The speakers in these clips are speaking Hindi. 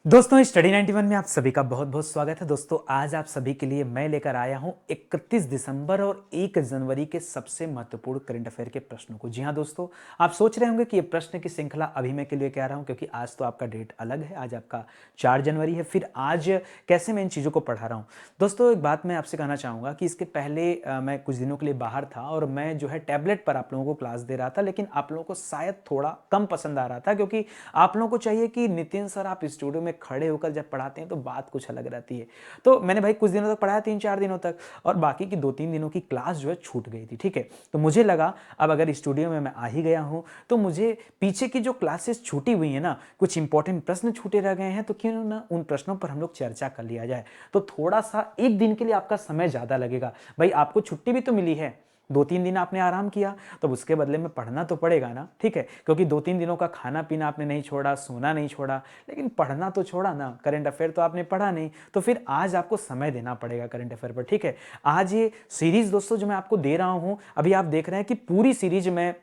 दोस्तों स्टडी 91 में आप सभी का बहुत बहुत स्वागत है। दोस्तों आज आप सभी के लिए मैं लेकर आया हूं 31 दिसंबर और 1 जनवरी के सबसे महत्वपूर्ण करंट अफेयर के प्रश्नों को। जी हां दोस्तों, आप सोच रहे होंगे कि ये प्रश्न की श्रृंखला अभी मैं के लिए कह रहा हूं क्योंकि आज तो आपका डेट अलग है, आज आपका 4 जनवरी है। फिर आज कैसे मैं इन चीज़ों को पढ़ा रहा हूँ। दोस्तों एक बात मैं आपसे कहना चाहूँगा कि इसके पहले मैं कुछ दिनों के लिए बाहर था और मैं जो है टैबलेट पर आप लोगों को क्लास दे रहा था, लेकिन आप लोगों को शायद थोड़ा कम पसंद आ रहा था क्योंकि आप लोगों को चाहिए कि नितिन सर आप स्टूडियो में खड़े होकर जब पढ़ाते हैं तो बात कुछ अलग रहती है। तो मैंने भाई कुछ दिनों तक पढ़ाया, 3-4 दिनों तक, और बाकी की 2-3 दिनों की क्लास जो है छूट गई थी। ठीक है, तो मुझे लगा अब अगर स्टूडियो में मैं आ ही गया हूं तो मुझे पीछे की जो क्लासेस छूटी हुई है ना, कुछ इंपॉर्टेंट प्रश्न छूटे रह गए हैं, तो क्यों ना उन प्रश्नों पर हम लोग चर्चा कर लिया जाए। तो थोड़ा सा एक दिन के लिए आपका समय ज्यादा लगेगा। भाई आपको छुट्टी भी तो मिली है, 2-3 दिन आपने आराम किया, तो उसके बदले में पढ़ना तो पड़ेगा ना। ठीक है, क्योंकि 2-3 दिनों का खाना पीना आपने नहीं छोड़ा, सोना नहीं छोड़ा, लेकिन पढ़ना तो छोड़ा ना। करंट अफेयर तो आपने पढ़ा नहीं, तो फिर आज आपको समय देना पड़ेगा करंट अफेयर पर। ठीक है, आज ये सीरीज दोस्तों जो मैं आपको दे रहा हूं, अभी आप देख रहे हैं कि पूरी सीरीज में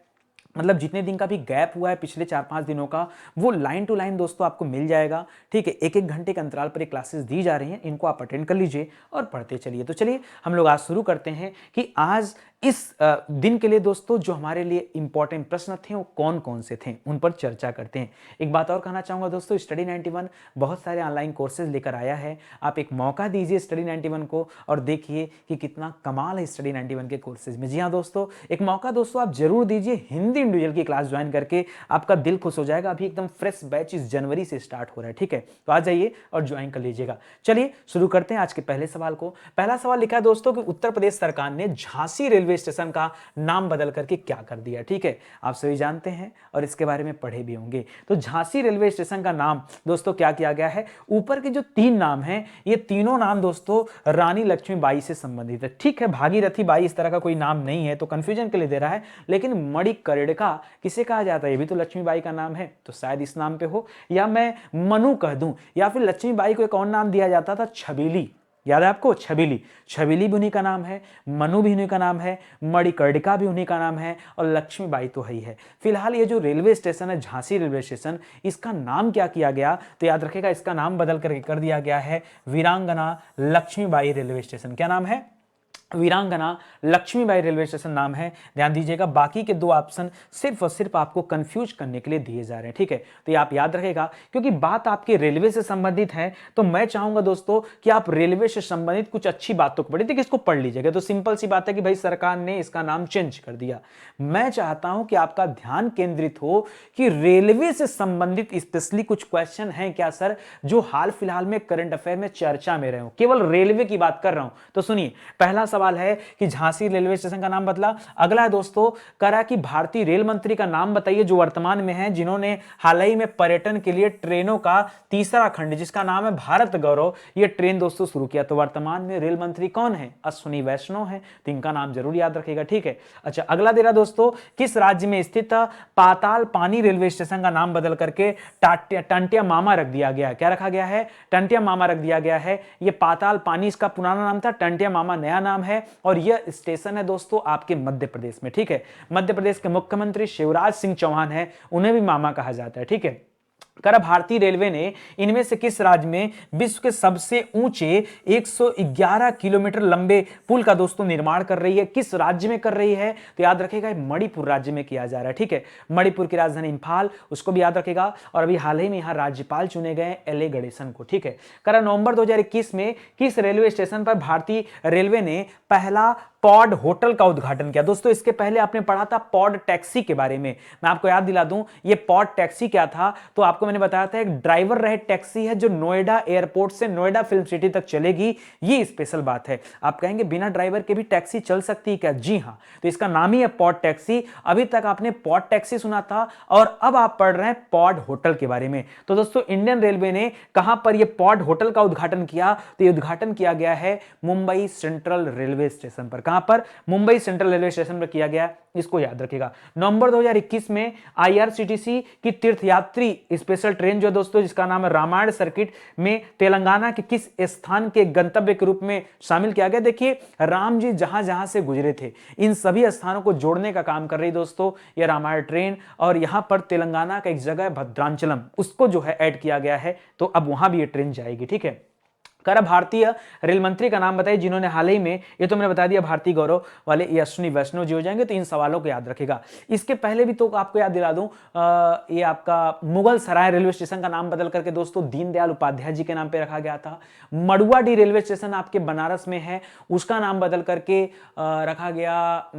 मतलब जितने दिन का भी गैप हुआ है पिछले 4-5 दिनों का, वो लाइन टू लाइन दोस्तों आपको मिल जाएगा। ठीक है, एक एक घंटे के अंतराल पर ये क्लासेस दी जा रही हैं, इनको आप अटेंड कर लीजिए और पढ़ते चलिए। तो चलिए हम लोग आज शुरू करते हैं कि आज इस दिन के लिए दोस्तों जो हमारे लिए इंपॉर्टेंट प्रश्न थे वो कौन कौन से थे, उन पर चर्चा करते हैं। एक बात और कहना चाहूंगा दोस्तों, स्टडी 91 बहुत सारे ऑनलाइन कोर्सेज लेकर आया है। आप एक मौका दीजिए स्टडी 91 को और देखिए कि कितना कमाल है स्टडी 91 के कोर्सेज में। जी हाँ दोस्तों, एक मौका दोस्तों आप जरूर दीजिए, हिंदी इंडिविजुअल की क्लास ज्वाइन करके आपका दिल खुश हो जाएगा। अभी एकदम फ्रेश बैच इस जनवरी से स्टार्ट हो रहा है। ठीक है, तो आ जाइए और ज्वाइन कर लीजिएगा। चलिए शुरू करते हैं आज के पहले सवाल को। पहला सवाल लिखा है दोस्तों कि उत्तर प्रदेश सरकार ने झांसी रेलवे स्टेशन का नाम बदल करके क्या कर दिया। ठीक है, आप सभी जानते हैं और इसके बारे में पढ़े भी होंगे। तो झांसी रेलवे स्टेशन का नाम दोस्तों क्या किया गया है, ऊपर के जो 3 नाम हैं, ये तीनों नाम दोस्तों रानी लक्ष्मीबाई से संबंधित है। ठीक है, भागीरथी बाई इस तरह का कोई नाम नहीं है, तो कंफ्यूजन के लिए दे रहा है। लेकिन मणिकर्णिका किसे कहा जाता है, ये भी तो लक्ष्मीबाई का नाम है, तो शायद इस नाम पे हो, या मैं मनु कह दूं, या फिर लक्ष्मीबाई को एक और नाम दिया जाता था, छबीली। याद है आपको, छबीली। छबीली भी उन्हीं का नाम है, मनु भी उन्हीं का नाम है, मणिकर्णिका भी उन्हीं का नाम है, और लक्ष्मीबाई तो है ही है। फिलहाल ये जो रेलवे स्टेशन है झांसी रेलवे स्टेशन, इसका नाम क्या किया गया, तो याद रखेगा इसका नाम बदल करके कर दिया गया है वीरांगना लक्ष्मीबाई रेलवे स्टेशन। क्या नाम है, वीरांगना लक्ष्मीबाई रेलवे स्टेशन नाम है। ध्यान दीजिएगा, बाकी के 2 ऑप्शन सिर्फ और सिर्फ आपको कंफ्यूज करने के लिए दिए जा रहे हैं। ठीक है, तो ये आप याद रखेगा, क्योंकि बात आपके रेलवे से संबंधित है, तो मैं चाहूंगा दोस्तों कि आप रेलवे से संबंधित कुछ अच्छी बातों को पढ़िए। देखिए इसको पढ़ लीजिएगा, तो सिंपल सी बात है कि भाई सरकार ने इसका नाम चेंज कर दिया। मैं चाहता हूं कि आपका ध्यान केंद्रित हो कि रेलवे से संबंधित स्पेशली कुछ क्वेश्चन हैं क्या सर, जो हाल फिलहाल में करंट अफेयर में चर्चा में रहे हो, केवल रेलवे की बात कर रहा हूं। तो सुनिए, पहला सवाल है कि झांसी रेलवे स्टेशन का नाम बदला। अगला है दोस्तों, करा कि भारतीय रेल मंत्री का नाम बताइए जो वर्तमान में है, जिन्होंने हाल ही में पर्यटन के लिए ट्रेनों का तीसरा खंड जिसका नाम है भारत गौरव, ये ट्रेन दोस्तों शुरू किया। तो वर्तमान में रेल मंत्री कौन है, अश्विनी वैष्णव है, तो इनका नाम जरूर याद रखिएगा। ठीक है, अच्छा अगला दे रहा दोस्तों, किस राज्य में स्थित पाताल पानी रेलवे स्टेशन का नाम बदल करके टंटिया मामा रख दिया गया है। क्या रखा गया है, टंटिया मामा रख दिया गया है। ये पाताल पानी इसका पुराना नाम था, टंटिया मामा नया नाम है, और यह स्टेशन है दोस्तों आपके मध्य प्रदेश में। ठीक है, मध्य प्रदेश के मुख्यमंत्री शिवराज सिंह चौहान है, उन्हें भी मामा कहा जाता है। ठीक है, कर भारतीय रेलवे ने इनमें से किस राज्य में विश्व के सबसे ऊंचे 111 किलोमीटर लंबे पुल का दोस्तों निर्माण कर रही है, किस राज्य में कर रही है, तो याद रखेगा मणिपुर राज्य में किया जा रहा है। ठीक है, मणिपुर की राजधानी इंफाल, उसको भी याद रखेगा। और अभी हाल ही में यहां राज्यपाल चुने गए एल ए गणेशन को। ठीक है, कर नवंबर 2021 में किस रेलवे स्टेशन पर भारतीय रेलवे ने पहला पॉड होटल का उद्घाटन किया। दोस्तों इसके पहले आपने पढ़ा था पॉड टैक्सी के बारे में, मैं आपको याद दिला दूं ये पॉड टैक्सी क्या था, तो आपको मैंने बताया था एक ड्राइवर रहित टैक्सी है जो नोएडा एयरपोर्ट से नोएडा फिल्म सिटी तक चलेगी। ये स्पेशल बात है। आप कहेंगे बिना ड्राइवर के भी टैक्सी चल सकती है क्या, जी हां, तो इसका नाम ही है पॉड टैक्सी। अभी तक आपने पॉड टैक्सी सुना था और अब आप पढ़ रहे हैं पॉड होटल के बारे में। तो दोस्तों इंडियन रेलवे ने कहां पर यह पॉड होटल का उद्घाटन किया, तो यह उद्घाटन किया गया है मुंबई सेंट्रल रेलवे स्टेशन पर। कहां पर, मुंबई सेंट्रल रेलवे स्टेशन पर किया गया, इसको याद रखिएगा। नवंबर 2021 में आईआरसीटीसी की तीर्थयात्री स्पेशल ट्रेन जो है दोस्तों जिसका नाम है रामायण सर्किट में तेलंगाना के किस स्थान के गंतव्य के रूप में शामिल किया गया। देखिए राम जी जहां जहां से गुजरे थे इन सभी स्थानों को जोड़ने का काम कर रही दोस्तों यह रामायण ट्रेन, और यहां पर तेलंगाना का एक जगह है भद्रांचलम, उसको जो है ऐड किया गया है, तो अब वहां भी ये ट्रेन जाएगी। ठीक है, कर भारतीय रेल मंत्री का नाम बताइए जिन्होंने हाल ही में, ये तो मैंने बता दिया भारतीय गौरव वाले ये अश्विनी वैष्णव जी हो जाएंगे, तो इन सवालों को याद रखेगा। इसके पहले भी तो आपको याद दिला दूं, ये आपका मुगल सराय रेलवे स्टेशन का नाम बदल करके दोस्तों दीनदयाल उपाध्याय जी के नाम पे रखा गया था। मडुआडीह रेलवे स्टेशन आपके बनारस में है, उसका नाम बदल करके रखा गया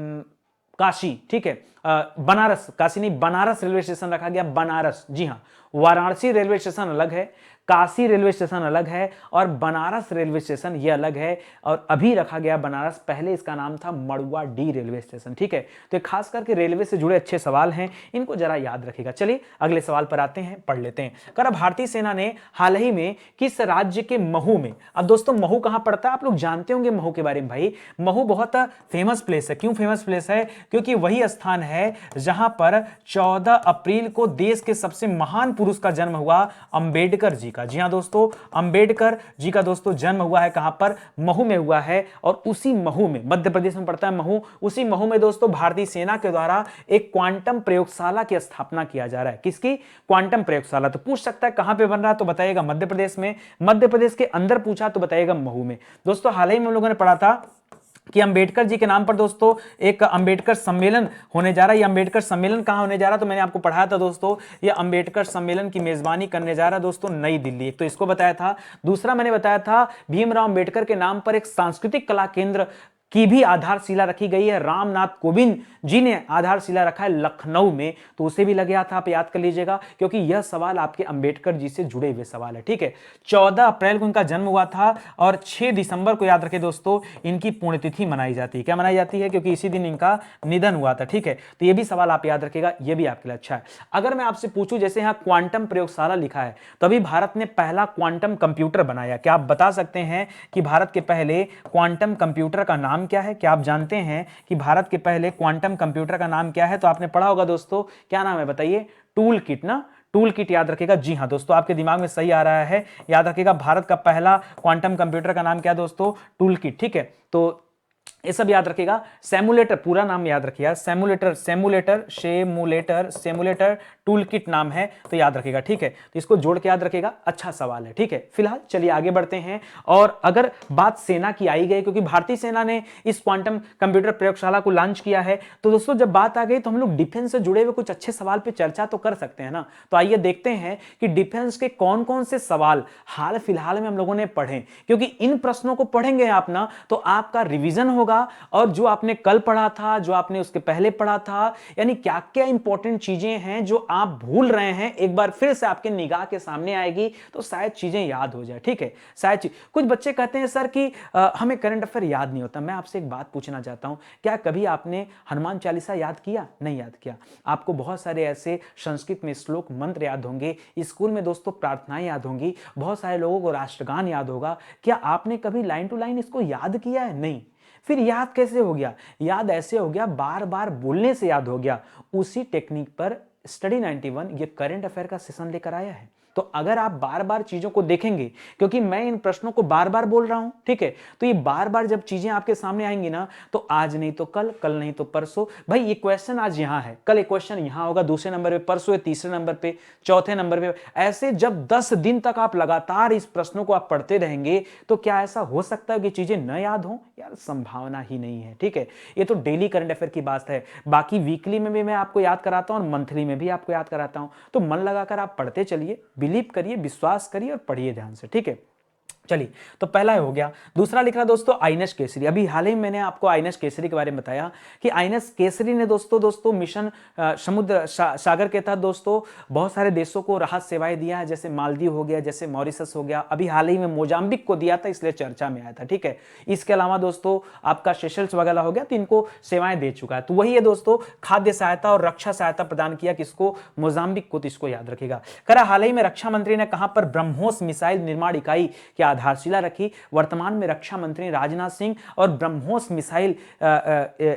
काशी। ठीक है, बनारस, काशी नहीं, बनारस रेलवे स्टेशन रखा गया, बनारस। जी हाँ, वाराणसी रेलवे स्टेशन अलग है, काशी रेलवे स्टेशन अलग है, और बनारस रेलवे स्टेशन ये अलग है, और अभी रखा गया बनारस, पहले इसका नाम था मडुआडीह रेलवे स्टेशन। ठीक है, तो खास करके रेलवे से जुड़े अच्छे सवाल हैं, इनको जरा याद रखिएगा। चलिए अगले सवाल पर आते हैं, पढ़ लेते हैं। कर भारतीय सेना ने हाल ही में किस राज्य के महू में, अब दोस्तों महू कहां पड़ता है, आप लोग जानते होंगे महू के बारे में। भाई महू बहुत फेमस प्लेस है। क्यों फेमस प्लेस है? क्योंकि वही स्थान है जहां पर 14 अप्रैल को देश के सबसे महान पुरुष का जन्म हुआ, अंबेडकर जी का। जी हां दोस्तों, अंबेडकर जी का दोस्तों जन्म हुआ है कहां पर? महू में हुआ है, और उसी महू में, मध्य प्रदेश में पड़ता है महू, उसी महू में दोस्तों भारतीय सेना के द्वारा एक क्वांटम प्रयोगशाला की स्थापना किया जा रहा है। किसकी? क्वांटम प्रयोगशाला। तो पूछ सकता है कहां पे बन रहा है, तो बताइएगा मध्य प्रदेश में। मध्य प्रदेश के अंदर पूछा तो बताइएगा महू में। दोस्तों हाल ही में हम लोगों ने पढ़ा था कि अंबेडकर जी के नाम पर दोस्तों एक अंबेडकर सम्मेलन होने जा रहा है। ये अंबेडकर सम्मेलन कहां होने जा रहा है, तो मैंने आपको पढ़ाया था दोस्तों, ये अंबेडकर सम्मेलन की मेजबानी करने जा रहा है दोस्तों नई दिल्ली। एक तो इसको बताया था, दूसरा मैंने बताया था भीमराव अंबेडकर के नाम पर एक सांस्कृतिक कला केंद्र की भी आधारशिला रखी गई है। रामनाथ कोविंद जी ने आधारशिला रखा है लखनऊ में, तो उसे भी लग गया था, आप याद कर लीजिएगा, क्योंकि यह सवाल आपके अंबेडकर जी से जुड़े हुए सवाल है। ठीक है, 14 अप्रैल को इनका जन्म हुआ था, और 6 दिसंबर को याद रखें दोस्तों इनकी पुण्यतिथि मनाई जाती है। क्या मनाई जाती है? क्योंकि इसी दिन इनका निधन हुआ था। ठीक है, तो यह भी सवाल आप याद रखेगा, यह भी आपके लिए अच्छा है। अगर मैं आपसे पूछूं, जैसे यहां क्वांटम प्रयोगशाला लिखा है, तभी भारत ने पहला क्वांटम कंप्यूटर बनाया। क्या आप बता सकते हैं कि भारत के पहले क्वांटम कंप्यूटर का नाम क्या है? क्या आप जानते हैं कि भारत के पहले क्वांटम कंप्यूटर का नाम क्या है? तो आपने पढ़ा होगा दोस्तों, क्या नाम है बताइए? टूल किट ना, टूल किट याद रखेगा। जी हां दोस्तों, आपके दिमाग में सही आ रहा है, याद रखेगा। भारत का पहला क्वांटम कंप्यूटर का नाम क्या है दोस्तों? Tool kit. ठीक है, तो ये सब याद रखेगा। सेमुलेटर, पूरा नाम याद रखिएगा, simulator, simulator, simulator, simulator tool kit नाम है, तो याद रखेगा। ठीक है, तो इसको जोड़ के याद रखेगा, अच्छा सवाल है। ठीक है, फिलहाल चलिए आगे बढ़ते हैं। और अगर बात सेना की आई गई, क्योंकि भारतीय सेना ने इस क्वांटम कंप्यूटर प्रयोगशाला को लॉन्च किया है, तो दोस्तों जब बात आ गई तो हम लोग डिफेंस से जुड़े हुए कुछ अच्छे सवाल पे चर्चा तो कर सकते हैं ना। तो आइए देखते हैं कि डिफेंस के कौन कौन से सवाल हाल फिलहाल में हम लोगों ने पढ़े, क्योंकि इन प्रश्नों को पढ़ेंगे आप ना, तो आपका रिवीजन होगा, और जो आपने कल पढ़ा था, जो आपने उसके पहले पढ़ा था, यानी क्या क्या इंपॉर्टेंट चीजें हैं जो आप भूल रहे हैं, एक बार फिर से आपके निगाह के सामने आएगी, तो शायद चीजें याद हो जाए। ठीक है, शायद कुछ बच्चे कहते हैं सर कि हमें करंट अफेयर याद नहीं होता। मैं आपसे एक बात पूछना चाहता हूं, क्या कभी आपने हनुमान चालीसा याद किया? नहीं याद किया। आपको बहुत सारे ऐसे संस्कृत में श्लोक मंत्र याद होंगे, स्कूल में दोस्तों प्रार्थनाएं याद होंगी, बहुत सारे लोगों को राष्ट्रगान याद होगा। क्या आपने कभी लाइन टू लाइन इसको याद किया है? नहीं। फिर याद कैसे हो गया? याद ऐसे हो गया, बार बार बोलने से याद हो गया। उसी टेक्निक पर स्टडी 91 ये करंट अफेयर का सेशन लेकर आया है। तो अगर आप बार बार चीजों को देखेंगे, क्योंकि मैं इन प्रश्नों को बार बार बोल रहा हूं, ठीक है, तो ये बार बार जब चीजें आपके सामने आएंगी ना, तो आज नहीं तो कल, कल नहीं तो परसों, भाई ये क्वेश्चन आज यहां है, कल एक क्वेश्चन यहां होगा दूसरे नंबर पे, परसों तीसरे नंबर पे, चौथे नंबर पे, ऐसे जब 10 दिन तक आप लगातार इस प्रश्नों को आप पढ़ते रहेंगे, तो क्या ऐसा हो सकता है कि चीजें न याद हो? यार संभावना ही नहीं है। ठीक है, ये तो डेली करंट अफेयर की बात है। बाकी वीकली में भी मैं आपको याद कराता हूं और मंथली में भी आपको याद कराता हूं, तो मन लगाकर आप पढ़ते चलिए, बिलीव करिए, विश्वास करिए और पढ़िए ध्यान से। ठीक है, चलिए, तो पहला हो गया। दूसरा लिख रहा दोस्तों आईएनएस केसरी। अभी हाल ही में मैंने आपको आईएनएस केसरी के बारे में बताया कि आईएनएस केसरी ने दोस्तों मिशन समुद्र सागर के तहत दोस्तों बहुत सारे देशों को राहत सेवाएं दिया है, जैसे मालदीव हो गया, जैसे मॉरिशस हो गया, अभी हाल ही में मोजाम्बिक को दिया था, इसलिए चर्चा में आया था। ठीक है, इसके अलावा दोस्तों आपका सेशल्स वगैरह हो गया, तो इनको सेवाएं दे चुका है। तो वही है दोस्तों, खाद्य सहायता और रक्षा सहायता प्रदान किया किसको? मोजाम्बिक को। तो इसको याद रखेगा। करा हाल ही में रक्षा मंत्री ने कहां पर ब्रह्मोस मिसाइल निर्माण इकाई के आधारशिला रखी। वर्तमान में रक्षा मंत्री राजनाथ सिंह और ब्रह्मोस मिसाइल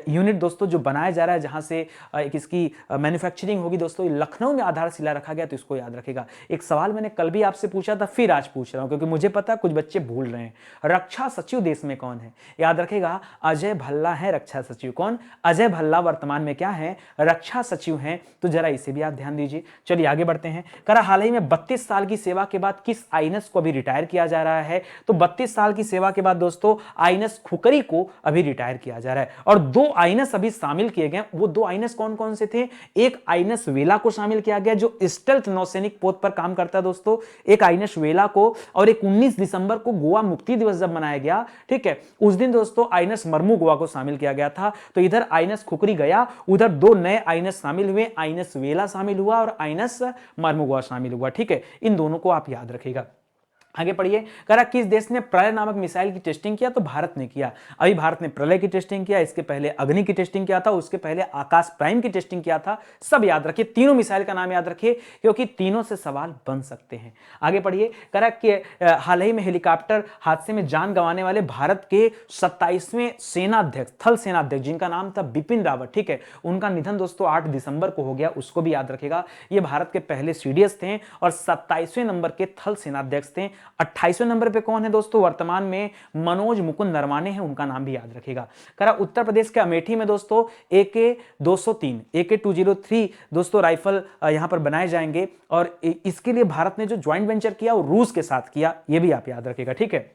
यूनिट दोस्तों जो बनाया जा रहा है, जहां से एक इसकी मैन्युफैक्चरिंग होगी दोस्तों, लखनऊ में आधारशिला रखा गया, तो इसको याद रखेगा। एक सवाल मैंने कल भी आपसे पूछा था, फिर आज पूछ रहा हूं क्योंकि मुझे पता कुछ बच्चे भूल रहे हैं। रक्षा सचिव देश में कौन है? याद रखेगा, अजय भल्ला है रक्षा सचिव। कौन? अजय भल्ला वर्तमान में क्या है? रक्षा सचिव हैं। तो जरा इसे भी आप ध्यान दीजिए। चलिए आगे बढ़ते हैं। करा हाल ही में 32 साल की सेवा के बाद किस आईएनएस को अभी रिटायर किया जा रहा है? तो 32 साल की सेवा के बाद दोस्तों आईएनएस खुकरी को अभी रिटायर किया जा रहा है। और 2 आईएनएस अभी शामिल किए गए। वो 2 आईएनएस कौन कौन से थे? एक आईएनएस वेला को शामिल किया गया जो स्टेल्थ नौसैनिक पोत पर काम करता है दोस्तों, एक आईएनएस वेला को। और एक 19 दिसंबर को गोवा मुक्ति दिवस जब मनाया गया, ठीक है, उस दिन दोस्तों आईएनएस मरमू गोवा को शामिल किया गया था। तो इधर आईएनएस खुकरी गया, उधर 2 नए आईएनएस शामिल हुए, आईएनएस वेला शामिल हुआ और आईएनएस मरमू गोवा शामिल हुआ। ठीक है, इन दोनों को आप याद रखिएगा। आगे पढ़िए। करा किस देश ने प्रलय नामक मिसाइल की टेस्टिंग किया? तो भारत ने किया। अभी भारत ने प्रलय की टेस्टिंग किया, इसके पहले अग्नि की टेस्टिंग किया था, उसके पहले आकाश प्राइम की टेस्टिंग किया था। सब याद रखिए, तीनों मिसाइल का नाम याद रखिए क्योंकि तीनों से सवाल बन सकते हैं। आगे पढ़िए। करा कि हाल ही में हेलीकॉप्टर हादसे में जान गंवाने वाले भारत के 27वें सेनाध्यक्ष, थल सेनाध्यक्ष, जिनका नाम था बिपिन रावत, ठीक है, उनका निधन दोस्तों 8 दिसंबर को हो गया, उसको भी याद रखेगा। ये भारत के पहले सीडीएस थे और 27वें नंबर के थल सेनाध्यक्ष थे। 28वें नंबर पे कौन है दोस्तों? वर्तमान में मनोज मुकुंद नरवाने हैं, उनका नाम भी याद रखेगा। करा उत्तर प्रदेश के अमेठी में दोस्तों AK-203 AK-203 दोस्तों राइफल यहां पर बनाए जाएंगे और इसके लिए भारत ने जो ज्वाइंट वेंचर किया वो रूस के साथ किया, ये भी आप याद रखेगा। ठीक है।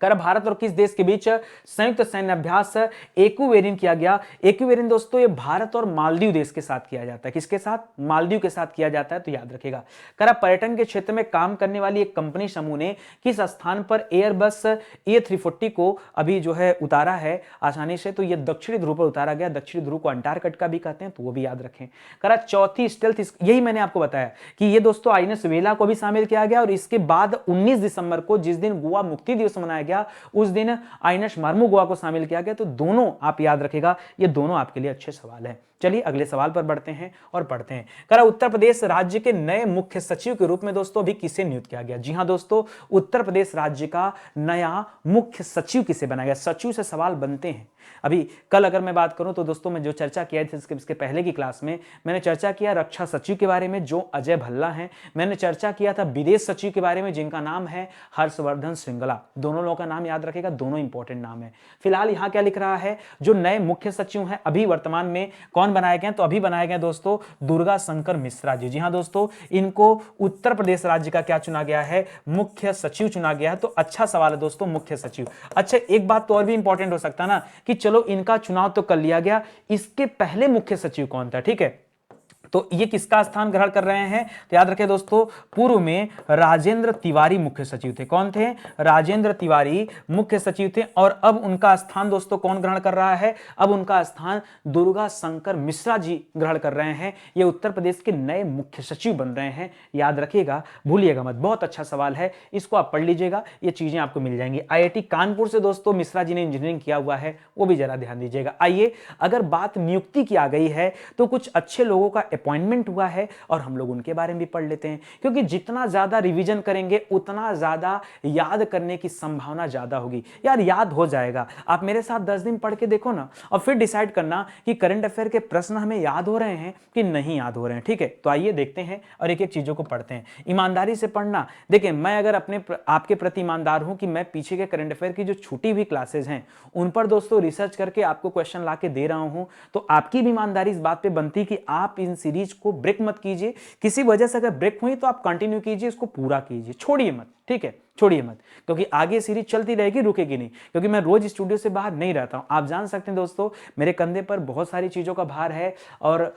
कर भारत और किस देश के बीच संयुक्त सैन्य अभ्यास एक्वेरिन किया गया? एक्वेरिन दोस्तों ये भारत और मालदीव देश के साथ किया जाता है। किसके साथ? मालदीव के साथ किया जाता है, तो याद रखेगा। करा पर्यटन के क्षेत्र में काम करने वाली एक कंपनी समूह ने किस स्थान पर एयरबस A340 को अभी जो है उतारा है आसानी से? तो ये दक्षिणी ध्रुव पर उतारा गया। दक्षिणी ध्रुव को अंटार्कटिका भी कहते हैं, तो वो भी याद रखें। करा चौथी स्टेल्थ, यही मैंने आपको बताया कि ये दोस्तों आईएनएस वेला को भी शामिल किया गया और इसके बाद 19 दिसंबर को जिस दिन गोवा मुक्ति दिवस मनाया गया उस दिन आईएनएस मरमू गोवा को शामिल किया गया। तो दोनों आप याद रखेगा, ये दोनों आपके लिए अच्छे सवाल हैं। चलिए अगले सवाल पर बढ़ते हैं और पढ़ते हैं। करा उत्तर प्रदेश राज्य के नए मुख्य सचिव के रूप में दोस्तों अभी किसे नियुक्त किया गया? जी हां दोस्तों, उत्तर प्रदेश राज्य का नया मुख्य सचिव किसे बनाया गया? सचिव से सवाल बनते हैं। अभी कल अगर मैं बात करूं तो दोस्तों मैं जो चर्चा किया थी इसके पहले की क्लास में मैंने चर्चा किया रक्षा सचिव के बारे में जो अजय भल्ला हैं। मैंने चर्चा किया था विदेश सचिव के बारे में जिनका नाम है हर्षवर्धन श्रृंगला। दोनों लोगों का नाम याद रखेगा, दोनों इंपॉर्टेंट नाम है। फिलहाल यहां क्या लिख रहा है? जो नए मुख्य सचिव हैं अभी वर्तमान में कौन बनाए गए? तो अभी बनाए गए दोस्तों दुर्गा शंकर मिश्रा जी। जी हां दोस्तों, इनको उत्तर प्रदेश राज्य का क्या चुना गया है? मुख्य सचिव चुना गया है। तो अच्छा सवाल है दोस्तों, मुख्य सचिव। अच्छा, एक बात तो और भी इंपॉर्टेंट हो सकता है ना कि चलो इनका चुनाव तो कर लिया गया, इसके पहले मुख्य सचिव कौन था? ठीक है, तो ये किसका स्थान ग्रहण कर रहे हैं? तो याद रखें दोस्तों, पूर्व में राजेंद्र तिवारी मुख्य सचिव थे। कौन थे? राजेंद्र तिवारी मुख्य सचिव थे और अब उनका स्थान दोस्तों कौन ग्रहण कर रहा है? अब उनका स्थान दुर्गा शंकर मिश्रा जी ग्रहण कर रहे हैं। ये उत्तर प्रदेश के नए मुख्य सचिव बन रहे हैं, याद रखिएगा, भूलिएगा मत। बहुत अच्छा सवाल है, इसको आप पढ़ लीजिएगा, ये चीजें आपको मिल जाएंगी। IIT कानपुर से दोस्तों मिश्रा जी ने इंजीनियरिंग किया हुआ है, वो भी जरा ध्यान दीजिएगा। आइए, अगर बात नियुक्ति की आ गई है तो कुछ अच्छे लोगों का अपॉइंटमेंट हुआ है और हम लोग उनके बारे में भी पढ़ लेते हैं, क्योंकि जितना ज्यादा रिवीजन करेंगे उतना ज्यादा याद करने की संभावना ज्यादा होगी। यार याद हो जाएगा, आप मेरे साथ 10 दिन पढ़ के देखो ना और फिर डिसाइड करना कि करंट अफेयर के प्रश्न हमें याद हो रहे हैं कि नहीं याद हो रहे हैं। ठीक है, तो आइए देखते हैं और एक एक चीजों को पढ़ते हैं। ईमानदारी से पढ़ना। देखिए, मैं अगर आपके प्रति ईमानदार हूं कि मैं पीछे के करंट अफेयर की जो छूटी हुई क्लासेज हैं उन पर दोस्तों रिसर्च करके आपको क्वेश्चन ला के दे रहा हूं, तो आपकी भी ईमानदारी इस बात पे बनती कि आप इन सीरीज को ब्रेक मत कीजिए। किसी वजह से अगर ब्रेक हुई तो आप कंटिन्यू कीजिए, इसको पूरा कीजिए, छोड़िए मत। ठीक है, छोड़िए मत, क्योंकि आगे सीरीज चलती रहेगी, रुकेगी नहीं, क्योंकि मैं रोज स्टूडियो से बाहर नहीं रहता हूं। आप जान सकते हैं दोस्तों, मेरे कंधे पर बहुत सारी चीजों का भार है और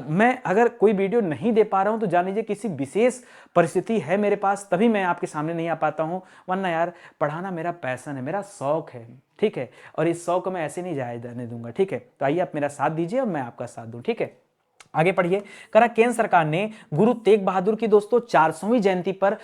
मैं अगर कोई वीडियो नहीं दे पा रहा हूं तो जान लीजिए किसी विशेष परिस्थिति है मेरे पास, तभी मैं आपके सामने नहीं आ पाता हूं। वरना यार पढ़ाना मेरा पैशन है, मेरा शौक है। ठीक है, और इस शौक को मैं ऐसे नहीं जाने दूंगा। ठीक है, तो आइए आप मेरा साथ दीजिए और मैं आपका साथ दूं। ठीक है, आगे पढ़िए। करा केंद्र सरकार ने गुरु तेग बहादुर की दोस्तों 400वीं जयंती पर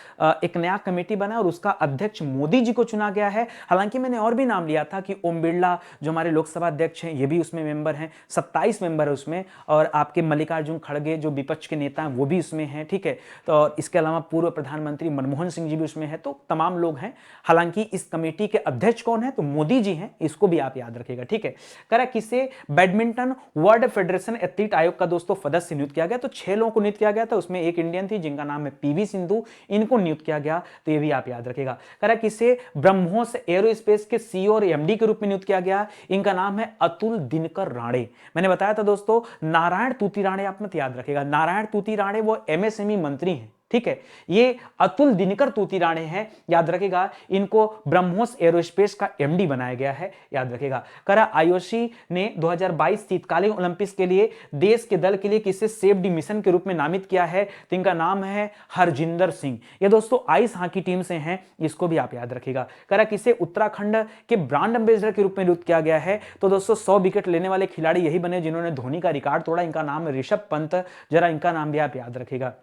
एक नया कमेटी बना और उसका अध्यक्ष मोदी जी को चुना गया है। हालांकि मैंने और भी नाम लिया था कि ओम बिरला जो हमारे लोकसभा अध्यक्ष हैं ये भी उसमें मेंबर हैं, 27 मेंबर है उसमें, और आपके मल्लिकार्जुन खड़गे जो विपक्ष के नेता हैं वो भी उसमें हैं, ठीक है। तो और इसके अलावा पूर्व प्रधानमंत्री मनमोहन सिंह जी भी उसमें हैं, तो तमाम लोग हैं। हालांकि इस कमेटी के अध्यक्ष कौन है, तो मोदी जी हैं, इसको भी आप याद रखिएगा, ठीक है। करा किसे बैडमिंटन वर्ल्ड फेडरेशन एथलीट आयोग का दोस्तों सदस्य नियुक्त किया गया, तो 6 लोगों को नियुक्त किया गया था, उसमें एक इंडियन थी जिनका नाम है पीवी सिंधु, इनको नियुक्त किया गया, तो ये भी आप याद रखिएगा। करा किसे ब्रह्मोस एरोस्पेस के सीईओ और एमडी के रूप में नियुक्त किया गया, इनका नाम है अतुल दिनकर राणे। मैंने बताया था दोस्तों नारायण तूती राणे, आप मत याद रखिएगा, नारायण तूती राणे वो एमएसएमई मंत्री हैं, ठीक है। ये अतुल दिनकर तूती राणे हैं, याद रखिएगा, इनको ब्रह्मोस एरोस्पेस का एमडी बनाया गया है, याद रखिएगा। करा आईओसी ने 2022 शीतकालीन ओलंपिक्स के लिए देश के दल के लिए किसे सेफ डी मिशन के रूप में नामित किया है, तो इनका नाम है हरजिंदर सिंह। ये दोस्तों आइस हॉकी टीम से हैं, इसको भी आप याद रखिएगा। करा किसे उत्तराखंड के ब्रांड एम्बेसडर के रूप में नियुक्त किया गया है, तो दोस्तों 100 विकेट लेने वाले खिलाड़ी यही बने जिन्होंने धोनी का रिकॉर्ड तोड़ा, इनका नाम है ऋषभ पंत, जरा इनका नाम भी आप याद रखिएगा।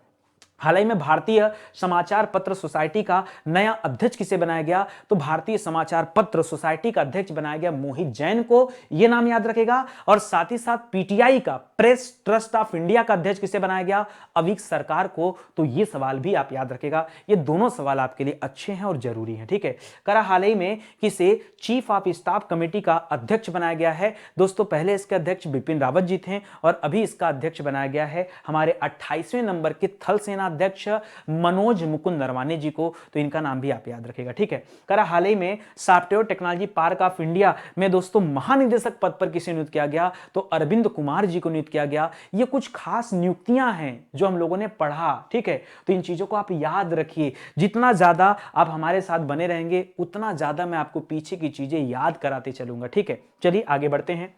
हाल ही में भारतीय समाचार पत्र सोसाइटी का नया अध्यक्ष किसे बनाया गया, तो भारतीय समाचार पत्र सोसाइटी का अध्यक्ष बनाया गया मोहित जैन को, यह नाम याद रखेगा। और साथ ही साथ पीटीआई का प्रेस ट्रस्ट ऑफ इंडिया का अध्यक्ष किसे बनाया गया, अविक सरकार को, तो ये सवाल भी आप याद रखेगा। ये दोनों सवाल आपके लिए अच्छे हैं और जरूरी हैं, ठीक है। करा हाल ही में किसे चीफ ऑफ स्टाफ कमेटी का अध्यक्ष बनाया गया है, दोस्तों पहले इसके अध्यक्ष बिपिन रावत जी थे और अभी इसका अध्यक्ष बनाया गया है हमारे 28वें नंबर के थल सेना अध्यक्ष मनोज मुकुंद नरवाने जी को, तो इनका नाम भी आप याद रखेगा, ठीक है। करा हाल ही में software technology park of India में दोस्तों महानिदेशक पद पर किसे नियुक्त किया गया, तो अरविंद कुमार जी को नियुक्त किया गया। ये कुछ खास नियुक्तियां हैं जो हम लोगों ने पढ़ा, ठीक है, तो इन चीजों को आप याद रखिए। जितना ज्यादा आप हमारे साथ बने रहेंगे उतना ज्यादा मैं आपको पीछे की चीजें याद कराते चलूंगा, ठीक है। चलिए आगे बढ़ते हैं,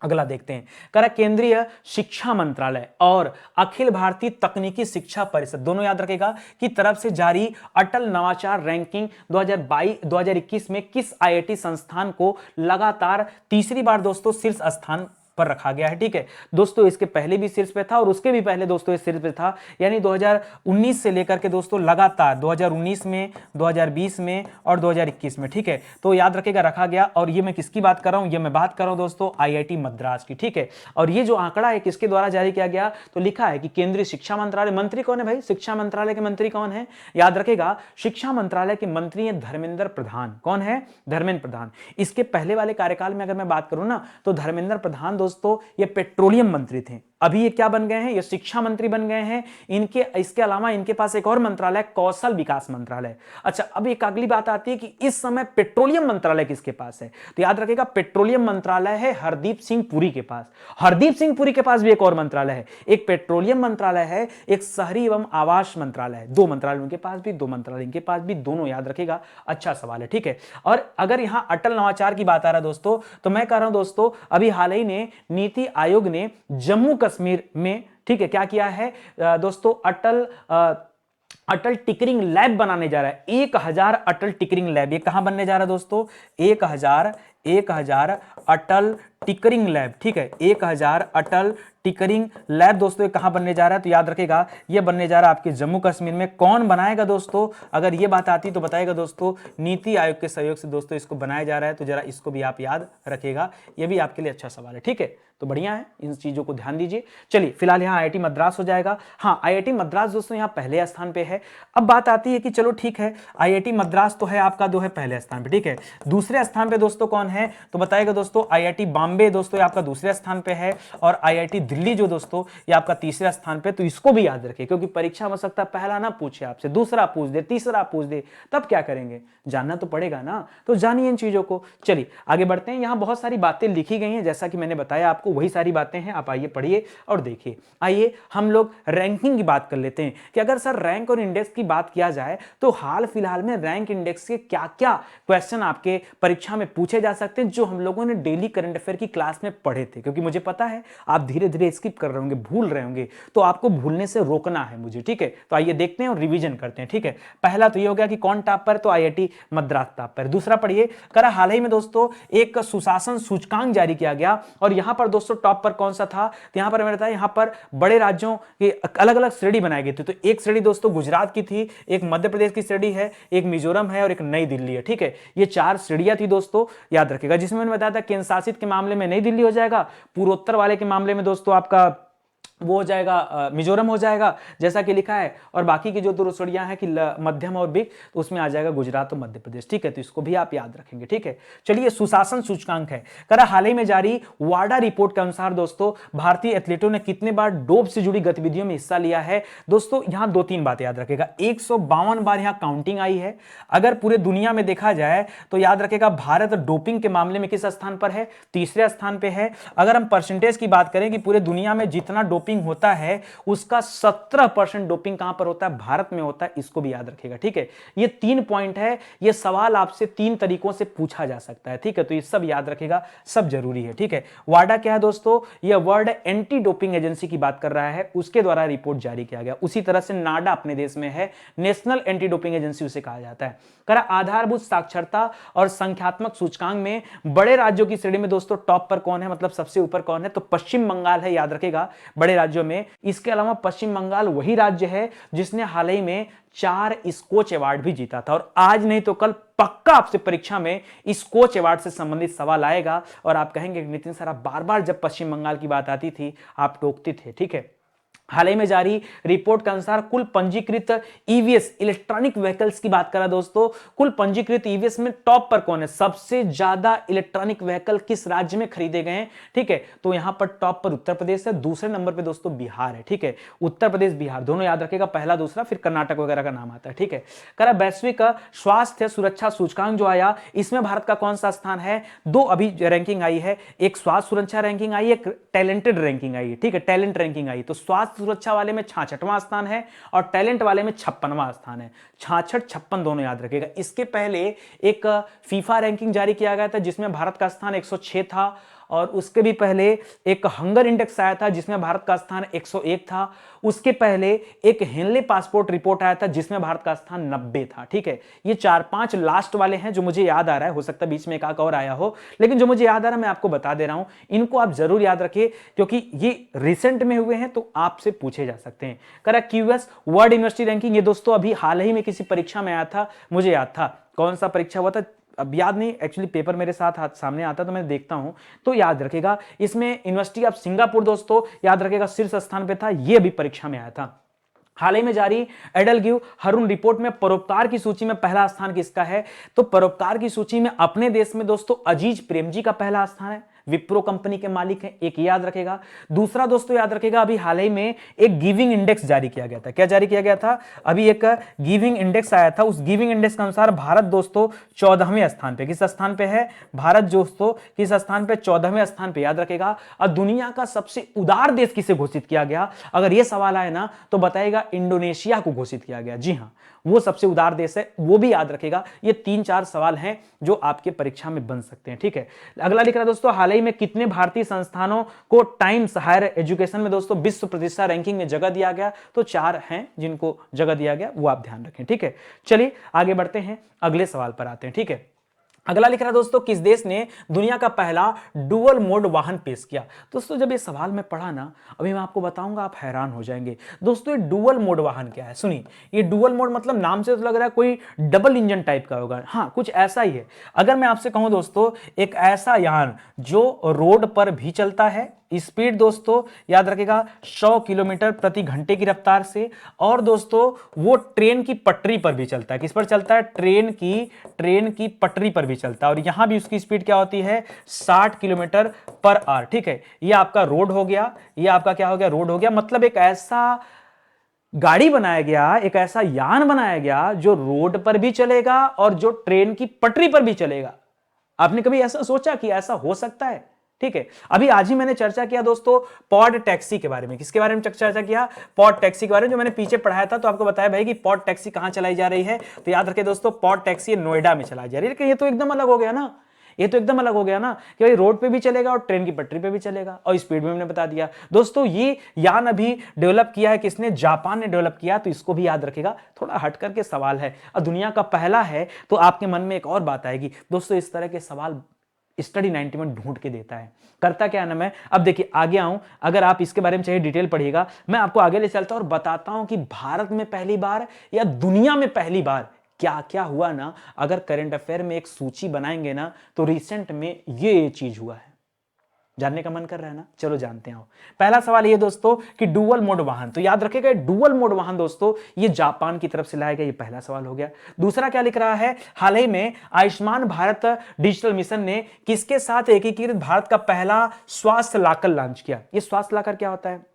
अगला देखते हैं। करा केंद्रीय शिक्षा मंत्रालय और अखिल भारतीय तकनीकी शिक्षा परिषद दोनों याद रखेगा की तरफ से जारी अटल नवाचार रैंकिंग 2021 में किस आईआईटी संस्थान को लगातार तीसरी बार दोस्तों शीर्ष स्थान पर रखा गया है, ठीक है। दोस्तों इसके पहले भी शीर्ष पे था और उसके भी पहले दोस्तों इस शीर्ष पे था, यानी 2019 से लेकर के दोस्तों लगातार 2019 में, 2020 में और 2021 में, ठीक है। तो याद रखेगा रखा गया। और ये मैं किसकी बात कर रहा हूं, ये मैं बात कर रहा हूं दोस्तों आईआईटी मद्रास की, ठीक है। और ये जो आंकड़ा है किसके द्वारा जारी किया गया, तो लिखा है कि केंद्रीय शिक्षा मंत्रालय, मंत्री कौन है भाई, शिक्षा मंत्रालय के मंत्री कौन है, याद रखेगा शिक्षा मंत्रालय के मंत्री हैं धर्मेंद्र प्रधान। कौन है, धर्मेंद्र प्रधान। इसके पहले वाले कार्यकाल में अगर मैं बात करूं ना, तो धर्मेंद्र प्रधान दोस्तों ये पेट्रोलियम मंत्री थे, अभी ये क्या बन गए हैं, ये शिक्षा मंत्री बन गए हैं। इनके इसके अलावा इनके पास एक और मंत्रालय कौशल विकास मंत्रालय। अच्छा, अब एक अगली बात आती है कि इस समय पेट्रोलियम मंत्रालय किसके पास है, तो याद रखिएगा पेट्रोलियम मंत्रालय है हरदीप सिंह पुरी के पास। हरदीप सिंह पुरी के पास भी एक और मंत्रालय है, एक पेट्रोलियम मंत्रालय है, एक शहरी एवं आवास मंत्रालय है। दो मंत्रालय उनके पास भी, दो मंत्रालय इनके पास भी, दोनों याद रखिएगा। अच्छा सवाल है, ठीक है। और अगर यहां अटल नवाचार की बात आ रहा है दोस्तों, तो मैं कह रहा हूं दोस्तों अभी हाल ही ने नीति आयोग ने जम्मू कश्मीर में, ठीक है, क्या किया है दोस्तों, अटल टिकरिंग लैब बनाने जा रहा है। 1000 अटल टिकरिंग लैब, ये कहां बनने जा रहा है दोस्तों, 1000 अटल टिकरिंग लैब, ठीक है, 1000 अटल टिकरिंग लैब दोस्तों ये कहां बनने जा रहा है, तो याद रखेगा ये बनने जा रहा है आपके जम्मू कश्मीर में। कौन बनाएगा दोस्तों, अगर ये बात आती तो बताएगा दोस्तों, नीति आयोग के सहयोग से दोस्तों इसको बनाया जा रहा है, तो जरा इसको भी आप याद रखेगा, ये भी आपके लिए अच्छा सवाल है, ठीक है। तो बढ़िया है, इन चीजों को ध्यान दीजिए। चलिए फिलहाल यहाँ आईआईटी मद्रास हो जाएगा। हाँ, आईआईटी मद्रास दोस्तों यहाँ पहले स्थान पे है। अब बात आती है कि चलो ठीक है, आईआईटी मद्रास तो है आपका जो है पहले स्थान पे, ठीक है। दूसरे स्थान पे दोस्तों कौन है, तो बताएगा दोस्तों आईआईटी बॉम्बे दोस्तों ये आपका दूसरे स्थान पे है, और आईआईटी दिल्ली जो दोस्तों ये आपका तीसरे स्थान पे। तो इसको भी याद रखिए, क्योंकि परीक्षा हो सकता है पहला ना पूछे आपसे, दूसरा पूछ दे, तीसरा पूछ दे, तब क्या करेंगे, जानना तो पड़ेगा ना, तो जानिए इन चीजों को। चलिए आगे बढ़ते हैं। यहाँ बहुत सारी बातें लिखी गई हैं, जैसा कि मैंने बताया आपको वही सारी बातें हैं, आप आइए पढ़िए और देखिए। आइए हम लोग रैंकिंग की बात कर लेते हैं कि अगर सर रैंक और इंडेक्स की बात किया जाए तो हाल फिलहाल में रैंक इंडेक्स के क्या क्या क्वेश्चन आपके परीक्षा में पूछे जा सकते हैं जो हम लोगों ने डेली करंट अफेयर की क्लास में पढ़े थे, क्योंकि मुझे पता है आप धीरे धीरे स्किप कर रहे होंगे, भूल रहे होंगे, तो आपको भूलने से रोकना है मुझे, ठीक है। तो आइए देखते हैं और रिवीजन करते हैं, ठीक है। पहला तो ये हो गया कि कौन टॉप पर, तो आईआईटी मद्रास टॉप पर। दूसरा पढ़िए, करा हाल ही में दोस्तों एक सुशासन सूचकांक जारी किया गया और यहां पर दोस्तों टॉप पर कौन सा था, तो यहां पर मैंने बताया यहां पर बड़े राज्यों के अलग अलग श्रेणी बनाई गई थी। तो एक श्रेणी दोस्तों गुजरात की थी, एक मध्य प्रदेश की श्रेणी है, एक मिजोरम है और एक नई दिल्ली है, ठीक है। ये 4 श्रेणियां थी दोस्तों, याद रखिएगा। जिसमें मैंने बताया था केंद्र शासित के मामले में नई दिल्ली हो जाएगा, पूर्वोत्तर वाले के मामले में दोस्तों आपका वो हो जाएगा मिजोरम हो जाएगा जैसा कि लिखा है, और बाकी की जो दो श्रेणियां हैं कि मध्यम और बिग, तो उसमें आ जाएगा गुजरात और मध्य प्रदेश, ठीक है। तो इसको भी आप याद रखेंगे, ठीक है। चलिए सुशासन सूचकांक है, करा हाल ही में जारी वाडा रिपोर्ट के अनुसार दोस्तों भारतीय एथलीटों ने कितने बार डोप से जुड़ी गतिविधियों में हिस्सा लिया है। दोस्तों यहां 2-3 बातें याद रखेगा, 152 बार यहां काउंटिंग आई है। अगर पूरे दुनिया में देखा जाए तो याद रखेगा भारत डोपिंग के मामले में किस स्थान पर है, तीसरे स्थान पर है। अगर हम परसेंटेज की बात करें कि पूरे दुनिया में जितना डोपिंग होता है उसका 17% डोपिंग कहां पर होता है, भारत में होता है, इसको भी याद रखिएगा, ठीक है। ये 3 पॉइंट है, ये सवाल आपसे 3 तरीकों से पूछा जा सकता है, ठीक है। तो ये सब याद रखिएगा, सब जरूरी है, ठीक है। वाडा क्या है दोस्तों, ये वर्ल्ड एंटी डोपिंग एजेंसी की बात कर रहा है, उसके द्वारा रिपोर्ट जारी किया गया। उसी तरह से नाडा अपने देश में है, नेशनल एंटी डोपिंग एजेंसी उसे कहा जाता है। करा आधारभूत साक्षरता और संख्यात्मक सूचकांक में बड़े राज्यों की श्रेणी में दोस्तों टॉप पर कौन है, मतलब सबसे ऊपर कौन है, तो पश्चिम बंगाल है, याद रखेगा, बड़े राज्यों में। इसके अलावा पश्चिम बंगाल वही राज्य है जिसने हाल ही में 4 स्कोच अवार्ड भी जीता था, और आज नहीं तो कल पक्का आपसे परीक्षा में स्कोच अवार्ड से संबंधित सवाल आएगा और आप कहेंगे नितिन सर आप बार बार जब पश्चिम बंगाल की बात आती थी आप टोकते थे, ठीक है। हाल ही में जारी रिपोर्ट के अनुसार कुल पंजीकृत ईवीएस इलेक्ट्रॉनिक व्हीकल्स की बात करा दोस्तों, कुल पंजीकृत ईवीएस में टॉप पर कौन है, सबसे ज्यादा इलेक्ट्रॉनिक व्हीकल किस राज्य में खरीदे गए हैं, ठीक है। तो यहां पर टॉप पर उत्तर प्रदेश है, दूसरे नंबर पे दोस्तों बिहार है, ठीक है। उत्तर प्रदेश बिहार दोनों याद रखेगा, पहला दूसरा, फिर कर्नाटक वगैरह का नाम आता है, ठीक है। करा वैश्विक स्वास्थ्य सुरक्षा सूचकांक जो आया इसमें भारत का कौन सा स्थान है, 2 अभी रैंकिंग आई है, एक स्वास्थ्य सुरक्षा रैंकिंग आई, एक टैलेंटेड रैंकिंग आई है, ठीक है, टैलेंट रैंकिंग आई। तो स्वास्थ्य सुरक्षा वाले में 66वां स्थान है और टैलेंट वाले में 56वां स्थान है, 66-56 दोनों याद रखेगा। इसके पहले एक फीफा रैंकिंग जारी किया गया था जिसमें भारत का स्थान 106 था, और उसके भी पहले एक हंगर इंडेक्स आया था जिसमें भारत का स्थान 101 था, उसके पहले एक हेनले पासपोर्ट रिपोर्ट आया था जिसमें भारत का स्थान 90 था, ठीक है। ये 4-5 लास्ट वाले हैं जो मुझे याद आ रहा है, हो सकता है बीच में एक और आया हो, लेकिन जो मुझे याद आ रहा है मैं आपको बता दे रहा हूं, इनको आप जरूर याद रखिए क्योंकि ये रिसेंट में हुए हैं तो आपसे पूछे जा सकते हैं। Correct, QS world university ranking, ये दोस्तों अभी हाल ही में किसी परीक्षा में आया था, मुझे याद था कौन सा परीक्षा हुआ था, अब याद नहीं, एक्चुअली पेपर मेरे साथ सामने आता तो मैं देखता हूं, तो याद रखेगा इसमें यूनिवर्सिटी ऑफ सिंगापुर दोस्तों याद रखेगा शीर्ष स्थान पे था, ये भी परीक्षा में आया था। हाल ही में जारी एडलग्यू हरून रिपोर्ट में परोपकार की सूची में पहला स्थान किसका है, तो परोपकार की सूची में अपने देश में दोस्तों अजीज प्रेमजी का पहला स्थान है, विप्रो कंपनी के मालिक हैं, एक याद रखेगा। दूसरा दोस्तों याद रखेगा अभी हाल ही में एक गिविंग इंडेक्स जारी किया गया था, क्या जारी किया गया था, अभी एक गिविंग इंडेक्स आया था, उस गिविंग इंडेक्स के अनुसार भारत दोस्तों 14वें स्थान पे, किस स्थान पे है भारत दोस्तों, किस स्थान पे, 14वें स्थान पे, याद रखेगा। और दुनिया का सबसे उदार देश किसे घोषित किया गया, अगर यह सवाल आए ना तो बताएगा इंडोनेशिया को घोषित किया गया, जी हां वो सबसे उदार देश है, वो भी याद रखेगा। ये 3-4 सवाल हैं जो आपके परीक्षा में बन सकते हैं, ठीक है। अगला लिख रहा है दोस्तों हाल ही में कितने भारतीय संस्थानों को टाइम्स हायर एजुकेशन में दोस्तों विश्व प्रतिष्ठा रैंकिंग में जगह दिया गया, तो 4 हैं जिनको जगह दिया गया, वो आप ध्यान रखें, ठीक है। चलिए आगे बढ़ते हैं, अगले सवाल पर आते हैं, ठीक है। अगला लिख रहा है दोस्तों किस देश ने दुनिया का पहला डुअल मोड वाहन पेश किया। दोस्तों जब ये सवाल मैं पढ़ा ना, अभी मैं आपको बताऊंगा, आप हैरान हो जाएंगे। दोस्तों ये डुअल मोड वाहन क्या है, सुनिए, ये डुअल मोड मतलब नाम से तो लग रहा है कोई डबल इंजन टाइप का होगा, हाँ कुछ ऐसा ही है। अगर मैं आपसे कहूं दोस्तों एक ऐसा यान जो रोड पर भी चलता है, स्पीड दोस्तों याद रखेगा 100 किलोमीटर प्रति घंटे की रफ्तार से, और दोस्तों वो ट्रेन की पटरी पर भी चलता है, किस पर चलता है, ट्रेन की पटरी पर भी चलता है, और यहां भी उसकी स्पीड क्या होती है 60 किलोमीटर पर आवर, ठीक है। ये आपका रोड हो गया, ये आपका क्या हो गया, रोड हो गया। मतलब एक ऐसा गाड़ी बनाया गया, एक ऐसा यान बनाया गया जो रोड पर भी चलेगा और जो ट्रेन की पटरी पर भी चलेगा। आपने कभी ऐसा सोचा कि ऐसा हो सकता है, ठीक है। अभी आज ही मैंने चर्चा किया दोस्तों पॉड टैक्सी के बारे में। किसके बारे में चर्चा किया? पॉड टैक्सी के बारे में, जो मैंने पीछे पढ़ाया था। तो आपको बताया भाई कि पॉड टैक्सी कहां चलाई जा रही है, तो याद रखिए दोस्तों पॉड टैक्सी नोएडा में चलाई जा रही है। लेकिन ये तो एकदम अलग हो गया ना, ये तो एकदम अलग हो गया ना कि भाई रोड पे भी चलेगा और ट्रेन की पटरी पे भी चलेगा और स्पीड में मैंने बता दिया। दोस्तों ये यान अभी डेवलप किया है किसने? जापान ने डेवलप किया, तो इसको भी याद रखेगा। थोड़ा हट करके सवाल है और दुनिया का पहला है, तो आपके मन में एक और बात आएगी दोस्तों, इस तरह के सवाल स्टडी 90 में ढूंढ के देता है। करता क्या ना मैं, अब देखिए आगे आऊं, अगर आप इसके बारे में चाहिए डिटेल पढ़िएगा, मैं आपको आगे ले चलता हूं और बताता हूं कि भारत में पहली बार या दुनिया में पहली बार क्या क्या हुआ ना। अगर करंट अफेयर में एक सूची बनाएंगे ना, तो रिसेंट में ये चीज हुआ है। जानने का मन कर रहा है ना, चलो जानते हैं। पहला सवाल ये दोस्तों कि डुअल मोड वाहन, तो याद रखिएगा डुअल मोड वाहन दोस्तों ये जापान की तरफ से लाया गया, ये पहला सवाल हो गया। दूसरा क्या लिख रहा है? हाल ही में आयुष्मान भारत डिजिटल मिशन ने किसके साथ एकीकृत भारत का पहला स्वास्थ्य लॉकर लॉन्च किया? ये स्वास्थ्य लॉकर क्या होता है?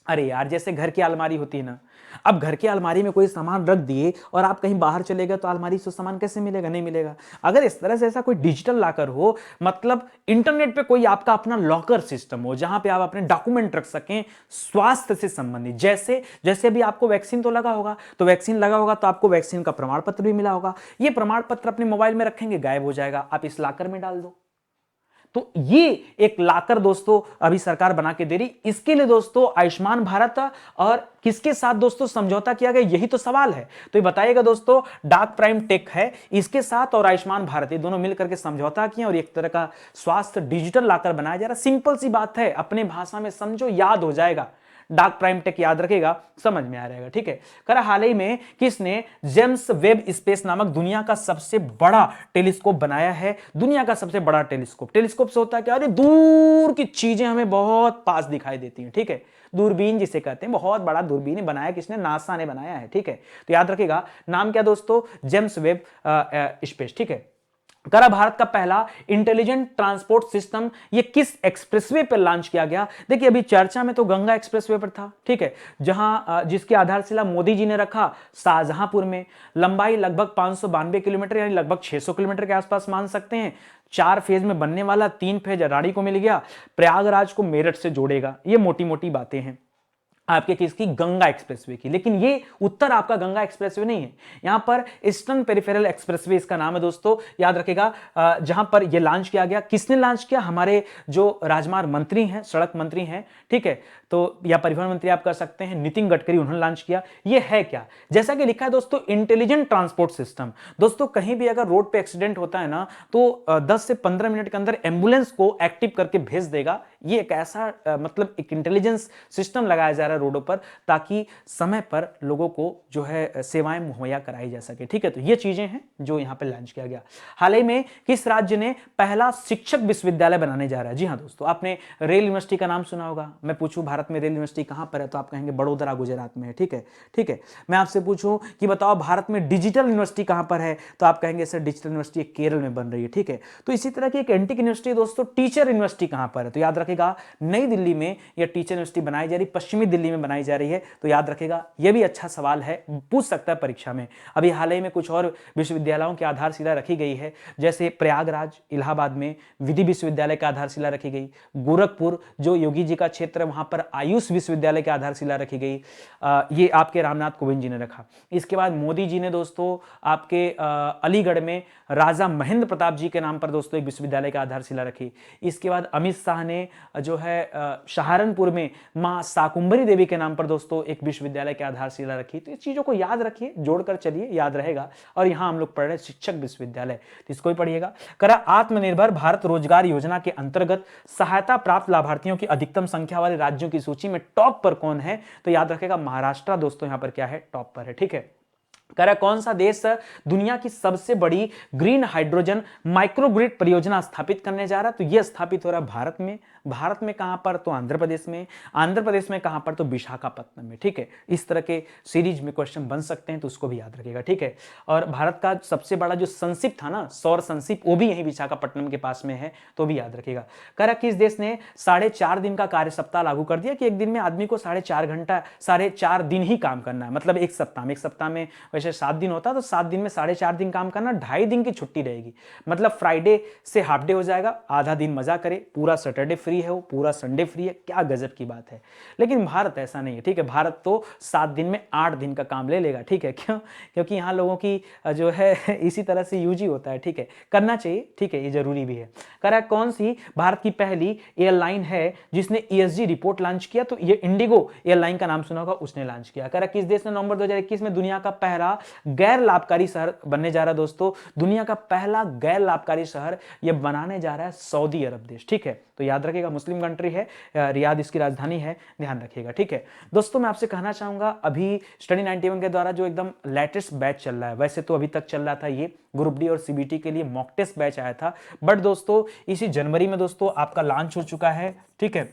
अरे यार, जैसे घर की अलमारी होती है ना, अब घर की अलमारी में कोई सामान रख दिए और आप कहीं बाहर चले गए तो अलमारी से सामान कैसे मिलेगा? नहीं मिलेगा। अगर इस तरह से ऐसा कोई डिजिटल लॉकर हो, मतलब इंटरनेट पे कोई आपका अपना लॉकर सिस्टम हो जहां पे आप अपने डॉक्यूमेंट रख सकें स्वास्थ्य से संबंधित। जैसे जैसे भी आपको वैक्सीन तो लगा होगा, तो वैक्सीन लगा होगा तो आपको वैक्सीन का प्रमाण पत्र भी मिला होगा। ये प्रमाण पत्र अपने मोबाइल में रखेंगे, गायब हो जाएगा, आप इस लॉकर में डाल दो। तो ये एक लाकर दोस्तों अभी सरकार बना के दे रही। इसके लिए दोस्तों आयुष्मान भारत और किसके साथ दोस्तों समझौता किया गया, यही तो सवाल है। तो ये बताइएगा दोस्तों, डाक प्राइम टेक है इसके साथ और आयुष्मान भारत, ये दोनों मिलकर के समझौता किया और एक तरह का स्वास्थ्य डिजिटल लाकर बनाया जा रहा। सिंपल सी बात है, अपने भाषा में समझो, याद हो जाएगा। डाक प्राइम टेक याद रखेगा, समझ में आ रहेगा। ठीक है। करा हाल ही में किसने जेम्स वेब स्पेस नामक दुनिया का सबसे बड़ा टेलीस्कोप बनाया है? दुनिया का सबसे बड़ा टेलीस्कोप। टेलीस्कोप से होता है क्या? अरे दूर की चीजें हमें बहुत पास दिखाई देती हैं। ठीक है, दूरबीन जिसे कहते हैं, बहुत बड़ा दूरबीन बनाया किसने? नासा ने बनाया है। ठीक है, तो याद रखेगा नाम क्या दोस्तों? James Webb space. ठीक है। करा भारत का पहला इंटेलिजेंट ट्रांसपोर्ट सिस्टम ये किस एक्सप्रेसवे पर लॉन्च किया गया? देखिए अभी चर्चा में तो गंगा एक्सप्रेसवे पर था। ठीक है, जहां जिसकी आधारशिला मोदी जी ने रखा शाहजहांपुर में। लंबाई लगभग 592 किलोमीटर यानी लगभग 600 किलोमीटर के आसपास मान सकते हैं। 4 फेज में बनने वाला, 3 फेज राड़ी को मिल गया, प्रयागराज को मेरठ से जोड़ेगा। ये मोटी मोटी बातें हैं आपके किसकी? गंगा एक्सप्रेसवे की। लेकिन ये उत्तर आपका गंगा एक्सप्रेसवे नहीं है, यहां पर ईस्टर्न पेरिफेरल एक्सप्रेसवे इसका नाम है दोस्तों, याद रखेगा। जहां पर ये लॉन्च किया गया, किसने लॉन्च किया? हमारे जो राजमार्ग मंत्री हैं, सड़क मंत्री हैं, ठीक है, तो या परिवहन मंत्री आप कर सकते हैं, नितिन गडकरी, उन्होंने लॉन्च किया। ये है क्या? जैसा कि लिखा है दोस्तों इंटेलिजेंट ट्रांसपोर्ट सिस्टम। दोस्तों कहीं भी अगर रोड पे एक्सीडेंट होता है ना, तो 10 से 15 मिनट के अंदर एम्बुलेंस को एक्टिव करके भेज देगा। ये एक ऐसा मतलब एक इंटेलिजेंस सिस्टम लगाया जा रहा है रोडों पर, ताकि समय पर लोगों को जो है सेवाएं मुहैया कराई जा सके। ठीक है, तो ये चीजें हैं जो यहां पे लॉन्च किया गया। हाल ही में किस राज्य ने पहला शिक्षक विश्वविद्यालय बनाने जा रहा है? जी हां दोस्तों, आपने रेल यूनिवर्सिटी का नाम सुना होगा। मैं पूछूं भारत में रेल यूनिवर्सिटी कहां पर है, तो आप कहेंगे बड़ोदरा गुजरात में है। ठीक है, ठीक है। मैं आपसे पूछूं कि बताओ भारत में डिजिटल यूनिवर्सिटी कहां पर है, तो आप कहेंगे सर डिजिटल यूनिवर्सिटी केरल में बन रही है। ठीक है, तो इसी तरह की एक एंटिक यूनिवर्सिटी दोस्तों टीचर यूनिवर्सिटी कहां पर है, तो याद रखेगा नई दिल्ली में यह टीचर यूनिवर्सिटी बनाई जा रही, पश्चिमी दिल्ली में बनाई जा रही है। तो याद रखेगा, यह भी अच्छा सवाल है, पूछ सकता है परीक्षा में। अभी हाल ही में कुछ और विश्वविद्यालयों की आधारशिला रखी गई है, जैसे प्रयागराज इलाहाबाद में विधि विश्वविद्यालय की आधारशिला रखी गई। गोरखपुर जो योगी जी का क्षेत्र है, वहां पर आयुष विश्वविद्यालय की आधारशिला रखी गई। ये आपके रामनाथ कोविंद जी ने रखा। इसके बाद मोदी जी ने दोस्तों आपके अलीगढ़ में राजा महेंद्र प्रताप जी के नाम पर दोस्तों एक विश्वविद्यालय की आधारशिला रखी। इसके बाद अमित शाह ने जो है सहारनपुर में मां शाकुंभरी देवी के नाम पर दोस्तों एक विश्वविद्यालय की आधारशिला रखी। तो इस चीजों को याद रखिए, जोड़कर चलिए, याद रहेगा। और यहां हम लोग पढ़ रहे हैं शिक्षक विश्वविद्यालय, तो इसको ही पढ़िएगा। करा आत्मनिर्भर भारत रोजगार योजना के अंतर्गत सहायता प्राप्त लाभार्थियों की अधिकतम संख्या वाले राज्यों की सूची में टॉप पर कौन है, तो याद रखेगा महाराष्ट्र दोस्तों यहां पर क्या है? टॉप पर है। ठीक है। कह रहा कौन सा देश दुनिया की सबसे बड़ी ग्रीन हाइड्रोजन माइक्रोग्रिड परियोजना स्थापित करने जा रहा है, तो यह स्थापित हो रहा है भारत में। भारत में कहां पर? तो आंध्र प्रदेश में। आंध्र प्रदेश में कहां पर? तो विशाखापत्तनम में। ठीक है, इस तरह के सीरीज में क्वेश्चन बन सकते हैं, तो उसको भी याद रखिएगा। ठीक है, और भारत का सबसे बड़ा जो संसिप था ना, सौर संसिप, वो भी यही विशाखापट्टनम के पास में है, तो भी याद रखिएगा। कह रहा किस देश ने 4.5 दिन का कार्य सप्ताह लागू कर दिया, कि एक दिन में आदमी को 4.5 घंटा 4.5 दिन ही काम करना है, मतलब एक सप्ताह में वैसे 7 दिन होता तो 7 दिन में 4.5 दिन काम करना, 2.5 दिन की छुट्टी रहेगी। मतलब फ्राइडे से हाफ डे हो जाएगा, आधा दिन मजा करे, पूरा सैटरडे फ्री है, वो पूरा संडे फ्री है। क्या गजब की बात है। लेकिन भारत ऐसा नहीं है, ठीक है। भारत तो 7 दिन में 8 दिन का काम ले लेगा, ठीक है। क्यों? क्योंकि यहाँ लोगों की जो है इसी तरह से यूज ही होता है, ठीक है। करना चाहिए, ठीक है, ये जरूरी भी है। करा कौन सी भारत की पहली एयरलाइन है जिसने ESG रिपोर्ट लॉन्च किया? तो ये इंडिगो एयरलाइन का नाम सुना होगा, उसने लॉन्च किया। करा किस देश ने नवंबर 2021 में दुनिया का पहला गैर लाभकारी शहर बनने जा रहा है? दोस्तों, दुनिया का पहला गैर लाभकारी शहर ये बनाने जा रहा है सऊदी अरब देश, ठीक है। तो याद रखिएगा, मुस्लिम कंट्री है, रियाद इसकी राजधानी है, ध्यान रखिएगा, ठीक है। दोस्तों, मैं आपसे कहना चाहूंगा, अभी स्टडी 91 के द्वारा जो एकदम लेटेस्ट बैच चल रहा है, वैसे तो अभी तक चल रहा था ये ग्रुप डी और CBT के लिए मॉक टेस्ट बैच आया था, बट दोस्तों इसी जनवरी में दोस्तों आपका लॉन्च हो चुका है, ठीक है,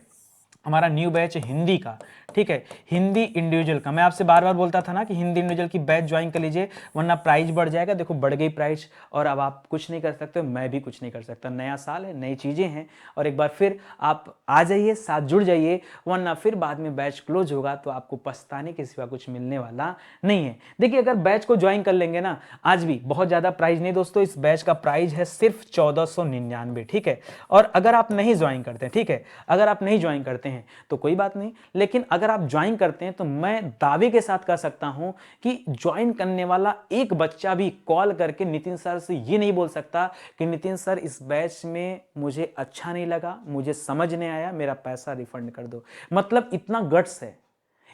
हमारा न्यू बैच हिंदी का, ठीक है, हिंदी इंडिविजुअल का। मैं आपसे बार बार बोलता था ना कि हिंदी इंडिविजुअल की बैच ज्वाइन कर लीजिए, वरना प्राइस बढ़ जाएगा। देखो बढ़ गई प्राइस, और अब आप कुछ नहीं कर सकते, मैं भी कुछ नहीं कर सकता। नया साल है, नई चीज़ें हैं, और एक बार फिर आप आ जाइए, साथ जुड़ जाइए, वरना फिर बाद में बैच क्लोज होगा तो आपको पछताने के सिवा कुछ मिलने वाला नहीं है। देखिए, अगर बैच को ज्वाइन कर लेंगे ना, आज भी बहुत ज़्यादा प्राइस नहीं दोस्तों, इस बैच का प्राइस है सिर्फ 1499, ठीक है। और अगर आप नहीं ज्वाइन करते हैं, ठीक है, अगर आप नहीं ज्वाइन करते हैं तो कोई बात नहीं, लेकिन अगर आप ज्वाइन करते हैं तो मैं दावे के साथ कह सकता हूं कि ज्वाइन करने वाला एक बच्चा भी कॉल करके नितिन सर से ये नहीं बोल सकता कि नितिन सर इस बैच में मुझे अच्छा नहीं लगा, मुझे समझ नहीं आया, मेरा पैसा रिफंड कर दो। मतलब इतना गट्स है।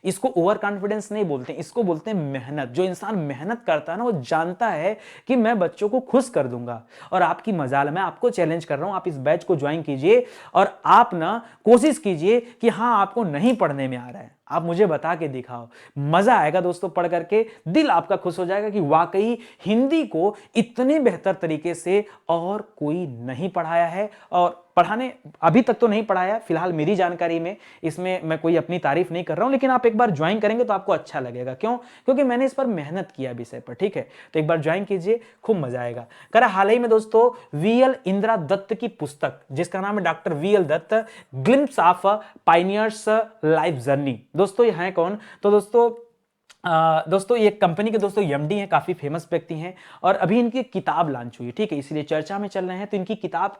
इसको ओवर कॉन्फिडेंस नहीं बोलते, इसको बोलते हैं मेहनत। जो इंसान मेहनत करता है ना, वो जानता है कि मैं बच्चों को खुश कर दूंगा। और आपकी मजाल, मैं आपको चैलेंज कर रहा हूं, आप इस बैच को ज्वाइन कीजिए और आप ना कोशिश कीजिए कि हाँ, आपको नहीं पढ़ने में आ रहा है, आप मुझे बता के दिखाओ। मजा आएगा दोस्तों पढ़ करके, दिल आपका खुश हो जाएगा कि वाकई हिंदी को इतने बेहतर तरीके से और कोई नहीं पढ़ाया है। और पढ़ाने अभी तक तो नहीं पढ़ाया फिलहाल मेरी जानकारी में, इसमें मैं कोई अपनी तारीफ नहीं कर रहा हूं, लेकिन आप एक बार ज्वाइन करेंगे तो आपको अच्छा लगेगा। क्यों? क्योंकि मैंने इस पर मेहनत किया विषय पर, ठीक है। तो एक बार ज्वाइन कीजिए, खूब मजा आएगा। करा हाल ही में दोस्तों VL इंदिरा दत्त की पुस्तक, जिसका नाम है doctor VL Dutt, glimpse of pioneers life journey. दोस्तों ये हैं कौन? तो दोस्तों ये कंपनी के दोस्तों MD हैं, काफी फेमस व्यक्ति हैं, और अभी इनकी किताब लॉन्च हुई है, ठीक है, इसलिए चर्चा में चल रहे हैं। तो इनकी किताब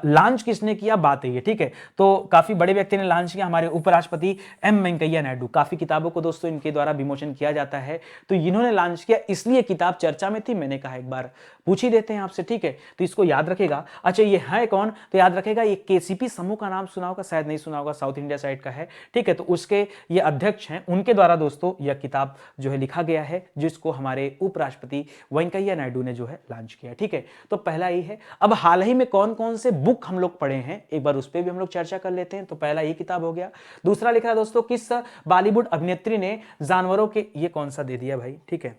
लॉन्च किसने किया, बात है ये, ठीक है। तो काफी बड़े व्यक्ति ने लॉन्च किया, हमारे उपराष्ट्रपति M वेंकैया नायडू। काफी किताबों को दोस्तों इनके द्वारा विमोचन किया जाता है, तो इन्होंने लॉन्च किया, इसलिए किताब चर्चा में थी। मैंने कहा एक बार पूछ ही देते हैं आपसे, ठीक है। तो इसको याद रखेगा। अच्छा, ये है कौन? तो याद रखेगा, ये KCP समूह का नाम सुना होगा, शायद नहीं सुना होगा, साउथ इंडिया साइड का है, ठीक है। तो उसके ये अध्यक्ष हैं, उनके द्वारा दोस्तों यह किताब जो है लिखा गया है, जिसको हमारे उपराष्ट्रपति वेंकैया नायडू ने जो है लॉन्च किया, ठीक है। तो पहला ये है। अब हाल ही में कौन कौन से बुक हम लोग पढ़े हैं, एक बार उस पर भी हम लोग चर्चा कर लेते हैं। तो पहला ये किताब हो गया। दूसरा लिखा है दोस्तों, किस बॉलीवुड अभिनेत्री ने जानवरों के, ये कौन सा दे दिया भाई, ठीक है,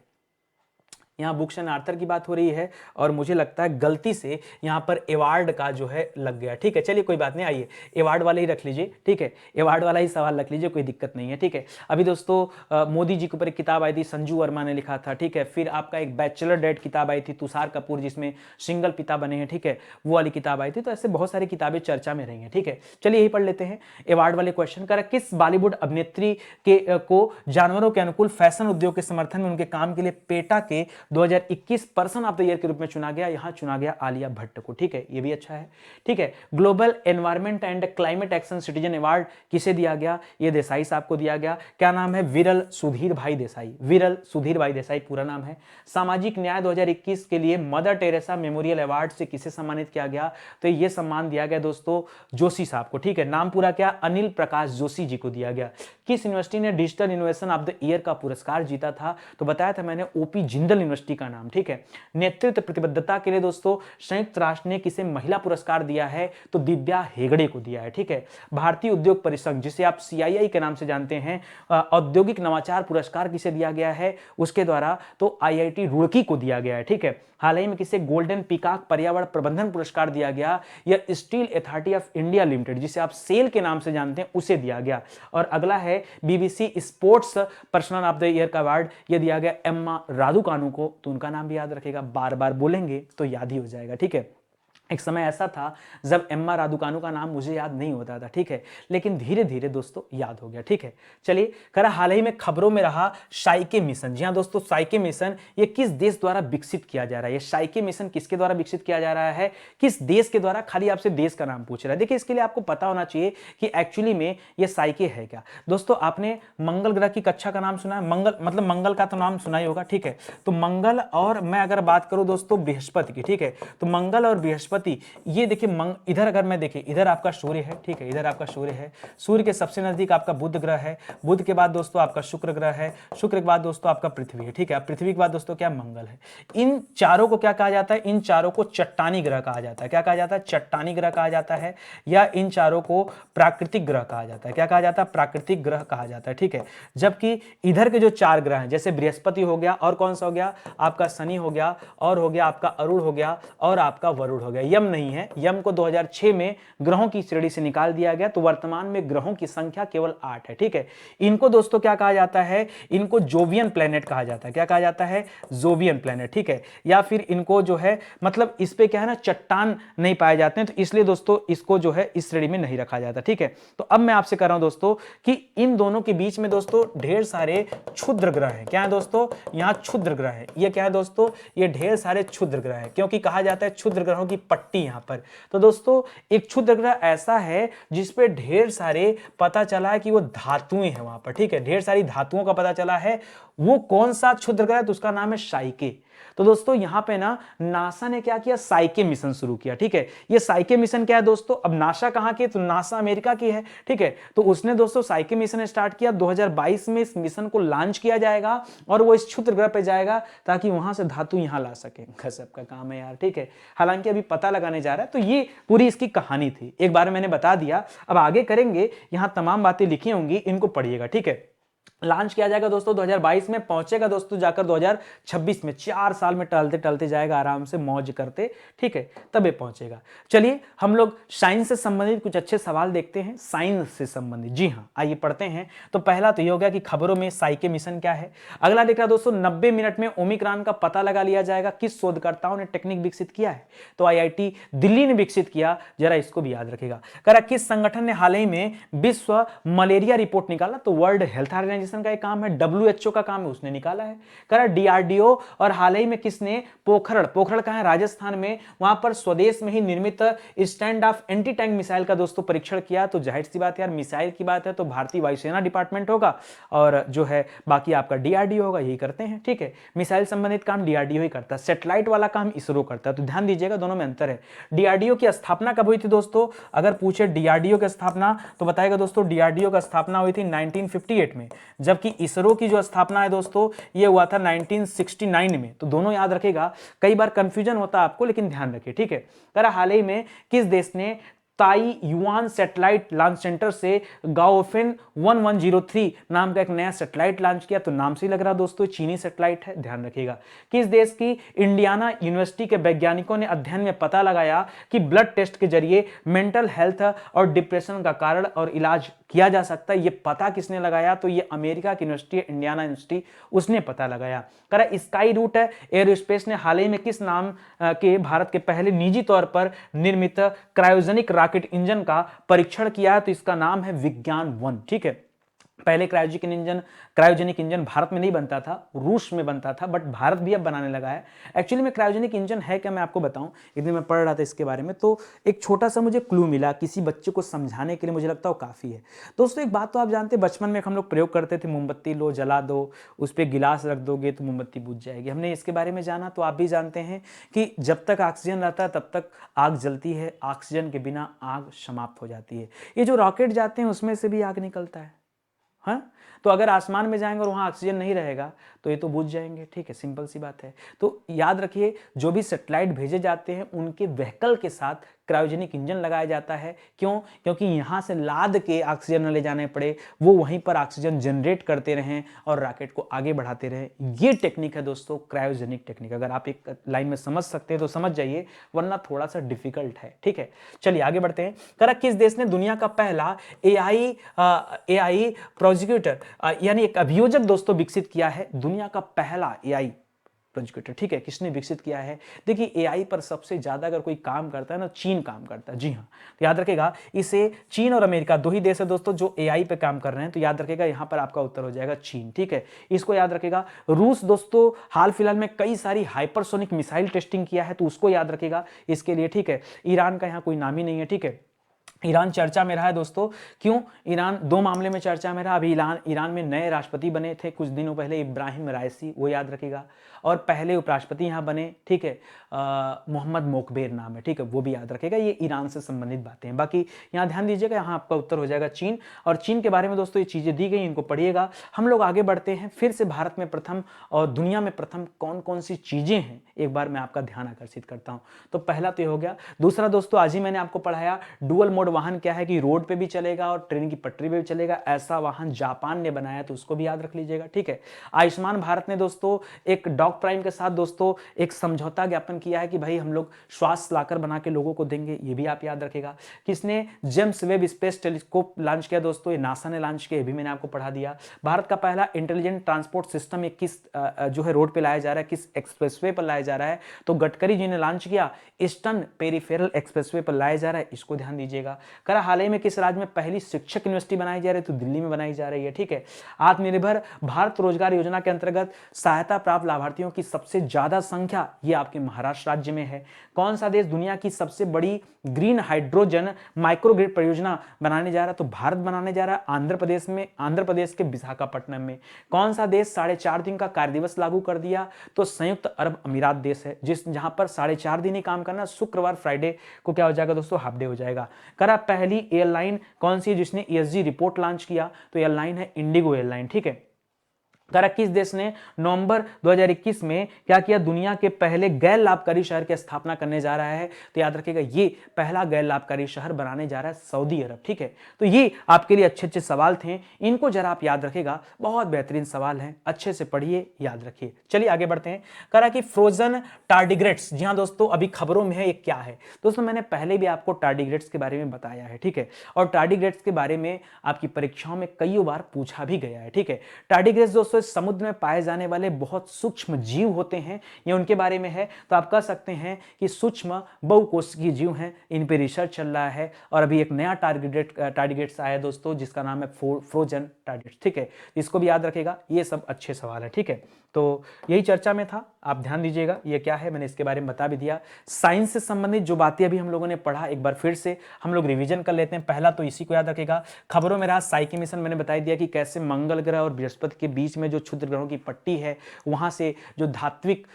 यहाँ बुक्स एंड आर्थर की बात हो रही है, और मुझे लगता है गलती से यहाँ पर अवार्ड का जो है लग गया, ठीक है। चलिए कोई बात नहीं, आइए अवार्ड वाले ही रख लीजिए, ठीक है, अवार्ड वाला ही सवाल रख लीजिए, कोई दिक्कत नहीं है, ठीक है। अभी दोस्तों मोदी जी के ऊपर एक किताब आई थी, संजू वर्मा ने लिखा था, ठीक है। फिर आपका एक बैचलर डेट किताब आई थी, तुषार कपूर, जिसमें सिंगल पिता बने हैं, ठीक है, वो वाली किताब आई थी। तो ऐसे बहुत सारी किताबें चर्चा में रही हैं, ठीक है। चलिए यही पढ़ लेते हैं अवार्ड वाले क्वेश्चन का। किस बॉलीवुड अभिनेत्री को जानवरों के अनुकूल फैशन उद्योग के समर्थन में उनके काम के लिए पेटा के 2021 पर्सन ऑफ द ईयर के रूप में चुना गया? यहां चुना गया आलिया भट्ट को, ठीक है, ये भी अच्छा है, ठीक है। Global environment and climate action citizen award किसे दिया गया? ये देसाई साहब को दिया गया। क्या नाम है? विरल सुधीर भाई देसाई, विरल सुधीर भाई देसाई पूरा नाम है। सामाजिक न्याय 2021 के लिए मदर टेरेसा मेमोरियल अवार्ड से किसे सम्मानित किया गया? तो ये सम्मान दिया गया दोस्तों जोशी साहब को, ठीक है। नाम पूरा क्या? अनिल प्रकाश जोशी जी को दिया गया। किस यूनिवर्सिटी ने digital innovation of the year का पुरस्कार जीता था? तो बताया था मैंने, OP जिंदल यूनिवर्सिटी का नाम, ठीक है। नेतृत्व प्रतिबद्धता के लिए दोस्तों संयुक्त राष्ट्र ने किसे महिला पुरस्कार दिया है? तो दिव्या हेगड़े को दिया है, ठीक है। भारतीय उद्योग परिसंघ, जिसे आप CII के नाम से जानते हैं, औद्योगिक नवाचार पुरस्कार किसे दिया गया है उसके द्वारा? तो IIT रुड़की को दिया गया है, ठीक है। हाल ही में किसे गोल्डन पीकॉक पर्यावरण प्रबंधन पुरस्कार दिया गया? या steel authority of India limited, जिसे आप सेल के नाम से जानते हैं, उसे दिया गया। और अगला है BBC sports personal of the year का अवार्ड, यह दिया गया एम्मा रादुकानु को। तो उनका नाम भी याद रखेगा, बार बार बोलेंगे तो याद ही हो जाएगा, ठीक है। एक समय ऐसा था जब एम आर रादुकानु का नाम मुझे याद नहीं होता था, ठीक है, लेकिन धीरे धीरे दोस्तों याद हो गया, ठीक है। चलिए, करा हाल ही में खबरों में रहा साइके मिशन। जी हाँ दोस्तों, साइके मिशन ये किस देश द्वारा विकसित किया जा रहा है? ये साइके मिशन किसके द्वारा विकसित किया जा रहा है, किस देश के द्वारा? खाली आपसे देश का नाम पूछ रहा है। देखिए, इसके लिए आपको पता होना चाहिए कि एक्चुअली में ये साइके है क्या। दोस्तों, आपने मंगल ग्रह की कक्षा का नाम सुना है? मंगल मतलब मंगल का तो नाम सुना ही होगा, ठीक है। तो मंगल और मैं अगर बात करूं दोस्तों बृहस्पति की, ठीक है, तो मंगल और बृहस्पति, ये देखिए इधर अगर मैं देखे, इधर आपका सूर्य है, ठीक है, इधर आपका सूर्य है, सूर्य के सबसे नजदीक आपका बुध ग्रह है, बुध के बाद दोस्तों आपका शुक्र ग्रह है, शुक्र के बाद दोस्तों आपका पृथ्वी है, ठीक है, पृथ्वी के बाद दोस्तों क्या, मंगल है। इन चारों को क्या कहा जाता है? इन चारों को चट्टानी ग्रह कहा जाता है। क्या कहा जाता है? चट्टानी ग्रह कहा जाता है, या इन चारों को प्राकृतिक ग्रह कहा जाता है। क्या कहा जाता है? प्राकृतिक ग्रह कहा जाता है, ठीक है। जबकि इधर के जो चार ग्रह हैं, जैसे बृहस्पति हो गया, और कौन सा हो गया आपका, शनि हो गया, और हो गया आपका अरुण हो गया, और आपका वरुण हो गया। यम नहीं है, यम को 2006 में ग्रहों की श्रेणी से निकाल दिया गया, तो वर्तमान में ग्रहों की संख्या केवल 8 है, ठीक है। इनको दोस्तों क्या कहा जाता है? इनको जोवियन प्लेनेट कहा जाता है। क्या कहा जाता है? जोवियन प्लेनेट, ठीक है। या फिर इनको जो है मतलब इस पे क्या है ना, चट्टान नहीं पाए जाते हैं, तो इसलिए दोस्तों इसको जो है इस श्रेणी में नहीं रखा जाता, ठीक है। तो अब मैं आपसे कह रहा हूं दोस्तों कि इन दोनों के बीच में दोस्तों ढेर सारे क्षुद्र ग्रह हैं। क्या है दोस्तों? यहां क्षुद्र ग्रह है। ये क्या है दोस्तों? ये ढेर सारे क्षुद्र ग्रह है, क्योंकि कहा जाता है क्षुद्र ग्रहों की पट्टी यहां पर। तो दोस्तों एक क्षुद्र ग्रह ऐसा है जिसपे ढेर सारे पता चला है कि वो धातुएं हैं वहां पर, ठीक है, ढेर सारी धातुओं का पता चला है। वो कौन सा क्षुद्र ग्रह है? तो उसका नाम है साइके। तो दोस्तों यहां पे ना नासा ने क्या किया? साइके मिशन शुरू किया, ठीक है। ये साइके मिशन क्या है दोस्तों? अब नासा कहां की? तो नासा अमेरिका की है, ठीक है। तो उसने दोस्तों साइके मिशन स्टार्ट किया। 2022 में इस मिशन को लॉन्च किया जाएगा और वो इस क्षुद्र ग्रह पे जाएगा ताकि वहां से धातु यहां ला सके। गजब का काम है यार, ठीक है। हालांकि अभी पता लगाने जा रहा है। तो ये पूरी इसकी कहानी थी, एक बार मैंने बता दिया। अब आगे करेंगे, यहां तमाम बातें लिखी होंगी, इनको पढ़िएगा, ठीक है। लॉन्च किया जाएगा दोस्तों 2022 में, पहुंचेगा दोस्तों जाकर 2026 में। 4 साल में टलते टलते जाएगा आराम से मौज करते, ठीक है, तब पहुंचेगा। चलिए हम लोग साइंस से संबंधित कुछ अच्छे सवाल देखते हैं, साइंस से संबंधित। जी हाँ, आइए पढ़ते हैं। तो पहला तो ये हो गया कि खबरों में साइके मिशन क्या है। अगला देख रहा दोस्तों, 90 मिनट में ओमिक्रॉन का पता लगा लिया जाएगा। किस शोधकर्ताओं ने टेक्निक विकसित किया है? तो IIT दिल्ली ने विकसित किया, जरा इसको भी याद रखेगा। करा किस संगठन ने हाल ही में विश्व मलेरिया रिपोर्ट निकाला? तो वर्ल्ड हेल्थ ऑर्गेनाइजेशन का एक काम है, WHO का काम है, उसने निकाला है। करा DRDO और हाल ही में किसने पोखरण, पोखरण कहां है? राजस्थान में, वहां पर स्वदेश में ही निर्मित stand of anti tank missile का दोस्तों परीक्षण किया। तो जाहिर सी बात यार, मिसाइल की बात है तो भारतीय वायुसेना डिपार्टमेंट होगा, और जो है बाकी आपका DRDO होगा, यही करते हैं, ठीक है। मिसाइल संबंधित काम DRDO ही करता है, सैटेलाइट वाला काम इसरो करता है। तो ध्यान दीजिएगा, दोनों में अंतर है। DRDO की स्थापना कब हुई थी दोस्तों? अगर पूछे DRDO की स्थापना, तो बताएगा दोस्तों DRDO की स्थापना हुई थी 1958 में, जबकि इसरो की जो स्थापना है दोस्तों ये हुआ था 1969 में। तो दोनों याद रखेगा, कई बार कंफ्यूजन होता है आपको, लेकिन ध्यान रखिए, ठीक है। करा हाल ही में किस देश ने ताइयुआन सैटेलाइट लॉन्च सेंटर से गाओफेन 1103 नाम का एक नया सैटेलाइट लॉन्च किया? तो नाम से ही लग रहा दोस्तों चीनी सैटेलाइट है, ध्यान रखिएगा। किस देश की इंडियाना यूनिवर्सिटी के वैज्ञानिकों ने अध्ययन में पता लगाया कि ब्लड टेस्ट के जरिए मेंटल हेल्थ और डिप्रेशन का कारण और इलाज किया जा सकता है? ये पता किसने लगाया? तो ये अमेरिका की यूनिवर्सिटी, इंडियाना यूनिवर्सिटी, उसने पता लगाया। करा स्काई रूट एरोस्पेस ने हाल ही में किस नाम के भारत के पहले निजी तौर पर निर्मित क्रायोजेनिक रॉकेट इंजन का परीक्षण किया है? तो इसका नाम है विज्ञान-1, ठीक है। पहले क्रायोजेनिक इंजन भारत में नहीं बनता था, रूस में बनता था, बट भारत भी अब बनाने लगा है। एक्चुअली में क्रायोजेनिक इंजन है क्या, मैं आपको बताऊं। एक दिन मैं पढ़ रहा था इसके बारे में, तो एक छोटा सा मुझे क्लू मिला किसी बच्चे को समझाने के लिए, मुझे लगता है वो काफ़ी है। दोस्तों एक बात तो आप जानते हैं, बचपन में हम लोग प्रयोग करते थे, मोमबत्ती लो जला दो, उस पर गिलास रख दोगे तो मोमबत्ती बुझ जाएगी। हमने इसके बारे में जाना, तो आप भी जानते हैं कि जब तक ऑक्सीजन रहता है तब तक आग जलती है, ऑक्सीजन के बिना आग समाप्त हो जाती है। ये जो रॉकेट जाते हैं उसमें से भी आग निकलता है, हाँ। तो अगर आसमान में जाएंगे और वहाँ ऑक्सीजन नहीं रहेगा तो ये तो बुझ जाएंगे, ठीक है, सिंपल सी बात है। तो याद रखिए, जो भी सैटेलाइट भेजे जाते हैं उनके व्हीकल के साथ क्रायोजेनिक इंजन लगाया जाता है। क्यों? क्योंकि यहाँ से लाद के ऑक्सीजन न ले जाने पड़े, वो वहीं पर ऑक्सीजन जनरेट करते रहें और रॉकेट को आगे बढ़ाते रहें। ये टेक्निक है दोस्तों क्रायोजेनिक टेक्निक। अगर आप एक लाइन में समझ सकते हैं तो समझ जाइए, वरना थोड़ा सा डिफिकल्ट है, ठीक है। चलिए आगे बढ़ते हैं। करा किस देश ने दुनिया का पहला AI प्रोसिक्यूटर यानी एक अभियोजक दोस्तों विकसित किया है? दुनिया का पहला AI प्रोजेक्टर, ठीक है। किसने विकसित किया है? देखिए एआई पर सबसे ज्यादा अगर कोई काम करता है ना, चीन काम करता है। जी हाँ, तो याद रखेगा इसे चीन और अमेरिका दो ही देश है दोस्तों जो एआई पे काम कर रहे हैं, तो याद रखेगा यहां पर आपका उत्तर हो जाएगा चीन, ठीक है। इसको याद रखेगा। रूस दोस्तों हाल फिलहाल में कई सारी हाइपरसोनिक मिसाइल टेस्टिंग किया है, तो उसको याद रखेगा इसके लिए, ठीक है। ईरान का यहां कोई नाम ही नहीं है, ठीक है। ईरान चर्चा में रहा है दोस्तों। क्यों? ईरान दो मामले में चर्चा में रहा। अभी ईरान में नए राष्ट्रपति बने थे कुछ दिनों पहले, इब्राहिम राइसी, वो याद रखेगा। और पहले उपराष्ट्रपति यहां बने, ठीक है, मोहम्मद मोकबेर नाम है, ठीक है, वो भी याद रखेगा। ये ईरान से संबंधित बातें हैं। बाकी यहां ध्यान दीजिएगा, यहां आपका उत्तर हो जाएगा चीन। और चीन के बारे में दोस्तों ये चीजें दी गई, इनको पढ़िएगा। हम लोग आगे बढ़ते हैं फिर से। भारत में प्रथम और दुनिया में प्रथम कौन कौन सी चीजें हैं, एक बार मैं आपका ध्यान आकर्षित करता हूं। तो पहला तो ये हो गया। दूसरा दोस्तों आज ही मैंने आपको पढ़ाया डुअल मोड वाहन क्या है, कि रोड पे भी चलेगा और ट्रेन की पटरी पे भी चलेगा। ऐसा वाहन जापान ने बनाया, तो उसको भी याद रख लीजिएगा, ठीक है। आयुष्मान भारत ने दोस्तों एक डॉग प्राइम के साथ दोस्तों एक समझौता ज्ञापन किया है कि भाई हम लोग श्वास लाकर बना के लोगों को देंगे, ये भी आप याद रखेगा। किसने James Webb space telescope launch किया दोस्तों? ये नासा ने लॉन्च किया, ये भी मैंने आपको पढ़ा दिया। भारत का पहला इंटेलिजेंट ट्रांसपोर्ट सिस्टम किस जो है रोड पे लाया जा रहा है, किस एक्सप्रेसवे पर लाया जा रहा है? तो गडकरी जी ने लॉन्च किया, ईस्टर्न पेरिफेरल एक्सप्रेसवे पर लाया जा रहा है, इसको ध्यान दीजिएगा। करा हाल ही में किस राज्य में पहली शिक्षक यूनिवर्सिटी बनाई जा रही है? तो दिल्ली में बनाई जा रही है, ठीक है। आत्मनिर्भर भारत रोजगार योजना के अंतर्गत सहायता प्राप्त लाभार्थियों की सबसे ज्यादा संख्या ये आपके महाराष्ट्र राज्य में है। कौन सा देश दुनिया की सबसे बड़ी ग्रीन हाइड्रोजन माइक्रोग्रिड परियोजना बनाने जा रहा है? तो भारत बनाने जा रहा है, आंध्र प्रदेश में, आंध्र प्रदेश के विशाखापट्टनम में। कौन सा देश 4.5 दिन का कार्य दिवस लागू कर दिया? तो संयुक्त अरब अमीरात देश है, जहां पर 4.5 दिन ही काम करना, शुक्रवार फ्राइडे को क्या हो जाएगा दोस्तों, हाफ डे हो जाएगा। करा पहली एयरलाइन कौन सी है जिसने ईएसजी रिपोर्ट लॉन्च किया? तो एयरलाइन है इंडिगो एयरलाइन, ठीक है। करा किस देश ने नवंबर 2021 में क्या किया? दुनिया के पहले गैर लाभकारी शहर की स्थापना करने जा रहा है, तो याद रखिएगा ये पहला गैर लाभकारी शहर बनाने जा रहा है सऊदी अरब, ठीक है। तो ये आपके लिए अच्छे अच्छे सवाल थे, इनको जरा आप याद रखिएगा, बहुत बेहतरीन सवाल हैं, अच्छे से पढ़िए, याद रखिए। चलिए आगे बढ़ते हैं। करा कि फ्रोजन टार्डिग्रेड्स, जी हाँ दोस्तों अभी खबरों में है, ये क्या है दोस्तों? मैंने पहले भी आपको टार्डिग्रेड्स के बारे में बताया है, ठीक है। और टार्डिग्रेड्स के बारे में आपकी परीक्षाओं में कई बार पूछा भी गया है, ठीक है। टार्डिग्रेड्स दोस्तों समुद्र में पाए जाने वाले बहुत सूक्ष्म जीव होते हैं, ये उनके बारे में है। तो आप कह सकते हैं कि सूक्ष्म बहुकोशिकीय जीव हैं, इन पे रिसर्च चल रहा है। और अभी एक नया टारगेट्स आया है दोस्तों, जिसका नाम है फ्रोजन टारगेट्स, ठीक है। इसको भी याद रखेगा, ये सब अच्छे सवाल है, ठीक है। तो यही चर्चा में था, आप ध्यान दीजिएगा ये क्या है, मैंने इसके बारे में बता भी दिया। साइंस से संबंधित जो बातें अभी हम लोगों ने पढ़ा, एक बार फिर से हम लोग रिवीजन कर लेते हैं। पहला तो इसी को याद रखेगा, खबरों में रहा साइकी मिशन, मैंने बता दिया कि कैसे मंगल ग्रह और बृहस्पति के बीच में जो क्षुद्र ग्रहों की पट्टी है, वहां से जो धात्विक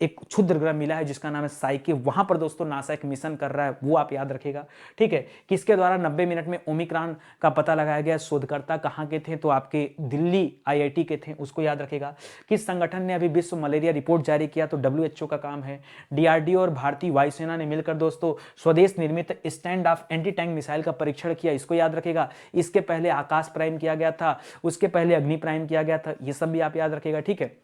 एक क्षुद्र ग्रह मिला है जिसका नाम है साइकी, वहां पर दोस्तों नासा एक मिशन कर रहा है, वो आप याद रखेगा, ठीक है। किसके द्वारा 90 मिनट में ओमिक्रॉन का पता लगाया गया? शोधकर्ता कहाँ के थे? तो आपके दिल्ली आईआईटी के थे, उसको याद रखेगा। किस संगठन ने अभी विश्व मलेरिया रिपोर्ट जारी किया? तो डब्ल्यूएचओ का काम है। डीआरडीओ और भारतीय वायुसेना ने मिलकर दोस्तों स्वदेश निर्मित stand of anti tank missile का परीक्षण किया, इसको याद रखेगा। इसके पहले आकाश प्राइम किया गया था, उसके पहले अग्नि प्राइम किया गया था, ये सब भी आप याद रखेगा, ठीक है।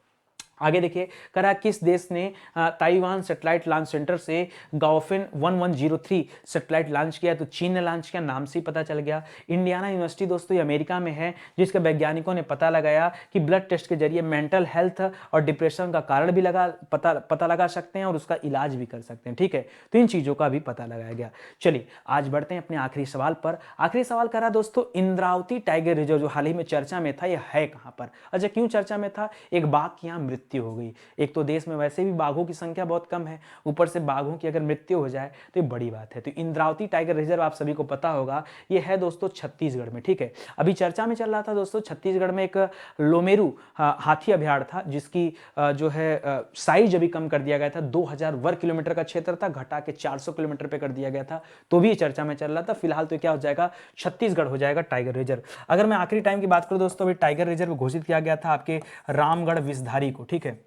आगे देखिए, करा किस देश ने ताइवान सैटेलाइट लॉन्च सेंटर से गाओफिन 1103 सैटेलाइट लॉन्च किया? तो चीन ने लॉन्च किया, नाम से ही पता चल गया। इंडियाना यूनिवर्सिटी दोस्तों ये अमेरिका में है, जिसके वैज्ञानिकों ने पता लगाया कि ब्लड टेस्ट के जरिए मेंटल हेल्थ और डिप्रेशन का कारण भी पता लगा सकते हैं और उसका इलाज भी कर सकते हैं, ठीक है। तो इन चीजों का भी पता लगाया गया। चलिए आज बढ़ते हैं अपने आखिरी सवाल पर। आखिरी सवाल करा दोस्तों, इंद्रावती टाइगर रिजर्व जो हाल ही में चर्चा में था, ये है कहां पर? अच्छा, क्यों चर्चा में था? एक बाघ की यहां मृत्यु हो गई। एक तो देश में वैसे भी बाघों की संख्या बहुत कम है, ऊपर से बाघों की अगर मृत्यु हो जाए तो ये बड़ी बात है। तो इंद्रावती टाइगर रिजर्व आप सभी को पता होगा, ये है दोस्तों छत्तीसगढ़ में, ठीक है। अभी चर्चा में चल रहा था दोस्तों, छत्तीसगढ़ में एक लोमेरू हाथी अभयारण्य था, जिसकी जो है साइज अभी कम कर दिया गया था। 2000 वर्ग किलोमीटर का क्षेत्र था, घटा के 400 किलोमीटर पे कर दिया गया था, तो भी चर्चा में चल रहा था। फिलहाल तो क्या हो जाएगा, छत्तीसगढ़ हो जाएगा टाइगर रिजर्व। अगर मैं आखिरी टाइम की बात करूं दोस्तों, अभी टाइगर रिजर्व घोषित किया गया था आपके रामगढ़ विषधारी को, ठीक है।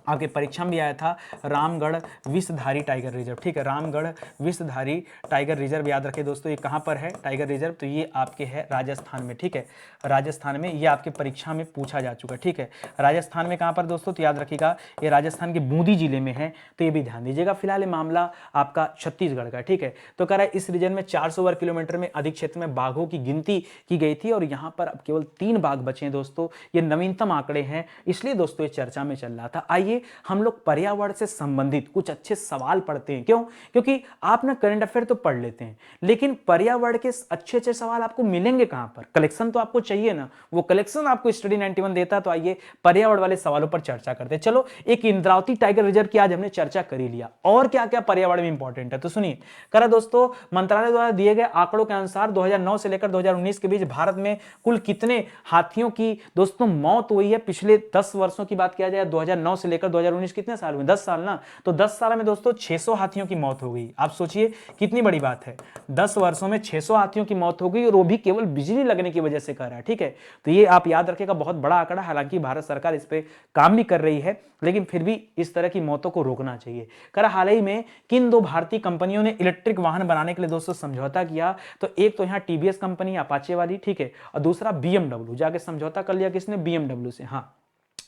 आपके परीक्षा में भी आया था रामगढ़ विषधारी टाइगर रिजर्व, ठीक है। रामगढ़ विषधारी टाइगर रिजर्व याद रखें दोस्तों, ये कहां पर है टाइगर रिजर्व? तो ये आपके है राजस्थान में, ठीक है। राजस्थान में, ये आपके परीक्षा में पूछा जा चुका है, ठीक है। राजस्थान में कहां पर दोस्तों? तो याद रखिएगा ये राजस्थान के बूंदी जिले में है, तो ये भी ध्यान दीजिएगा। फिलहाल ये मामला आपका छत्तीसगढ़ का, ठीक है। तो कह रहा है इस रीजन में 400 वर्ग किलोमीटर में अधिक क्षेत्र में बाघों की गिनती की गई थी और यहां पर अब केवल 3 बाघ बचे हैं दोस्तों। ये नवीनतम आंकड़े हैं, इसलिए दोस्तों ये चर्चा में चल रहा था। आइए आइए हम लोग पर्यावरण से संबंधित कुछ अच्छे सवाल पढ़ते हैं। क्यों? क्योंकि आप ना करंट अफेयर तो पढ़ लेते हैं, लेकिन पर्यावरण के अच्छे अच्छे सवाल आपको मिलेंगे कहां पर? कलेक्शन तो आपको चाहिए ना, वो कलेक्शन आपको स्टडी 91 देता। तो आइए पर्यावरण वाले सवालों पर चर्चा करते हैं। चलो, एक इंद्रावती टाइगर रिजर्व की आज हमने चर्चा कर ही लिया, और क्या क्या पर्यावरण में इंपॉर्टेंट है तो सुनिए। करा दोस्तों, मंत्रालय द्वारा दिए गए आंकड़ों के अनुसार 2009 से लेकर 2019 के बीच भारत में कुल कितने हाथियों की दोस्तों मौत हुई है? पिछले 10 वर्षों की बात किया जाए, 2009 से लेकर 2019 कितने साल हुए? 10 साल ना। तो 10 साल में दोस्तों 600 हाथियों की मौत हो गई। आप सोचिए कितनी बड़ी बात है, 10 वर्षों में 600 हाथियों की मौत हो गई, और वो भी केवल बिजली लगने की वजह से कर रहा है। ठीक है, तो ये आप याद रखिएगा, बहुत बड़ा आंकड़ा। हालांकि भारत सरकार इस पे काम भी कर रही है, लेकिन फिर भी इस तरह की मौतों को रोकना चाहिए। कर हाल ही में किन दो भारतीय कंपनियों ने इलेक्ट्रिक वाहन बनाने के लिए दोस्तों समझौता किया? तो एक तो यहां टीवीएस कंपनी अपाचे वाली, ठीक है, और दूसरा बीएमडब्ल्यू। जाके समझौता कर लिया किसने? बीएमडब्ल्यू से। हाँ,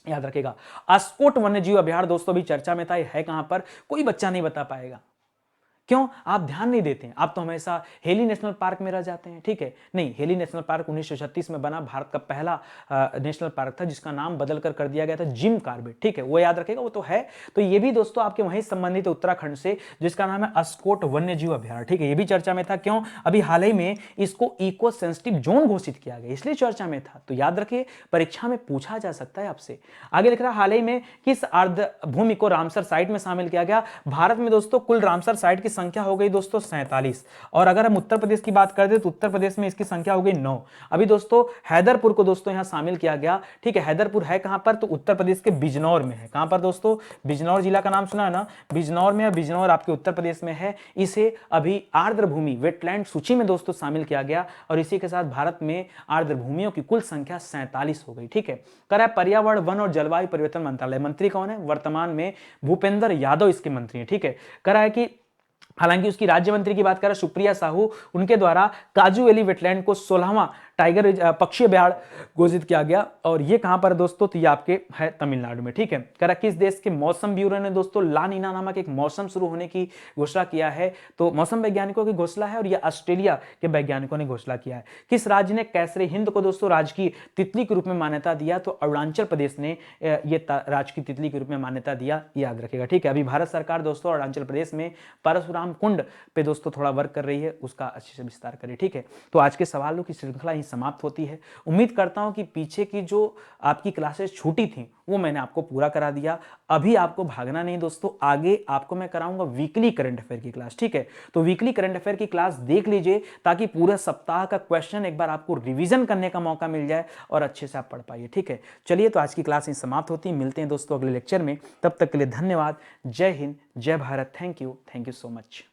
याद रखेगा। अस्कोट वन्यजीव अभयारण्य दोस्तों भी चर्चा में था, है कहां पर? कोई बच्चा नहीं बता पाएगा। क्यों? आप ध्यान नहीं देते हैं, आप तो हमेशा हेली नेशनल पार्क में रह जाते हैं। ठीक है, नहीं, हेली नेशनल पार्क 1936 में बना, भारत का पहला नेशनल पार्क था, जिसका नाम बदल कर दिया गया था जिम कॉर्बेट। ठीक है, वो याद रखेगा, वो तो है। तो ये भी दोस्तों आपके वहीं संबंधित उत्तराखंड से, जिसका नाम है अस्कोट वन्यजीव अभयारण्य। ठीक है, ये भी चर्चा में था। क्यों? अभी हाल ही में इसको इको सेंसिटिव जोन घोषित किया गया, इसलिए चर्चा में था। तो याद रखिए, परीक्षा में पूछा जा सकता है आपसे। आगे लिख रहा, हाल ही में किस अर्ध भूमि को रामसर साइट में शामिल किया गया? भारत में दोस्तों कुल रामसर साइट की संख्या हो गई दोस्तों 47, और अगर हम उत्तर प्रदेश की बात कर दे तो उत्तर प्रदेश में इसकी संख्या हो गई 9। अभी दोस्तों हैदरपुर को दोस्तों यहां शामिल किया गया। ठीक है, हैदरपुर है कहां पर? तो उत्तर प्रदेश के बिजनौर में है। कहां पर दोस्तों? बिजनौर जिला का नाम सुना है ना, बिजनौर में है। बिजनौर आपके उत्तर प्रदेश में है। इसे अभी आर्द्र भूमि वेटलैंड सूची में दोस्तों शामिल किया गया, और इसी के साथ भारत में आर्द्र भूमियों की कुल संख्या 47 हो गई। ठीक है, करा पर्यावरण वन और जलवायु परिवर्तन मंत्रालय, मंत्री कौन है? वर्तमान में भूपेंद्र यादव इसके मंत्री हैं। ठीक है, करा है कि हालांकि उसकी राज्य मंत्री की बात करें सुप्रिया साहू, उनके द्वारा काजू वैली वेटलैंड को 16वां टाइगर पक्षी अभयारण्य घोषित किया गया, और ये कहां पर दोस्तों? तो ये आपके है तमिलनाडु में। ठीक है, करा किस देश के मौसम ब्यूरो ने दोस्तों ला नीना नामक एक मौसम शुरू होने की घोषणा किया है? तो मौसम वैज्ञानिकों की घोषणा है, और यह ऑस्ट्रेलिया के वैज्ञानिकों ने घोषणा किया है। किस राज्य ने कैसरे हिंद को दोस्तों राजकीय तितली के रूप में मान्यता दिया? तो अरुणाचल प्रदेश ने ये राजकीय तितली के रूप में मान्यता दिया, याद रखेगा। ठीक है, अभी भारत सरकार दोस्तों अरुणाचल प्रदेश में परशुराम कुंड पे दोस्तों थोड़ा वर्क कर रही है, उसका अच्छे से विस्तार करें। ठीक है, तो आज के सवालों की श्रृंखला ही समाप्त होती है। उम्मीद करता हूं कि पीछे की जो आपकी क्लासेस छूटी थी वो मैंने आपको पूरा करा दिया। अभी आपको भागना नहीं दोस्तों, आगे आपको मैं कराऊंगा वीकली करंट अफेयर की क्लास। ठीक है, तो वीकली करंट अफेयर की क्लास देख लीजिए, ताकि पूरे सप्ताह का क्वेश्चन एक बार आपको रिवीजन करने का मौका मिल जाए और अच्छे से आप पढ़ पाइए। ठीक है, चलिए, तो आज की क्लास ही समाप्त होती है। मिलते हैं दोस्तों अगले लेक्चर में, तब तक के लिए धन्यवाद। जय हिंद, जय Bharat. Thank you so much.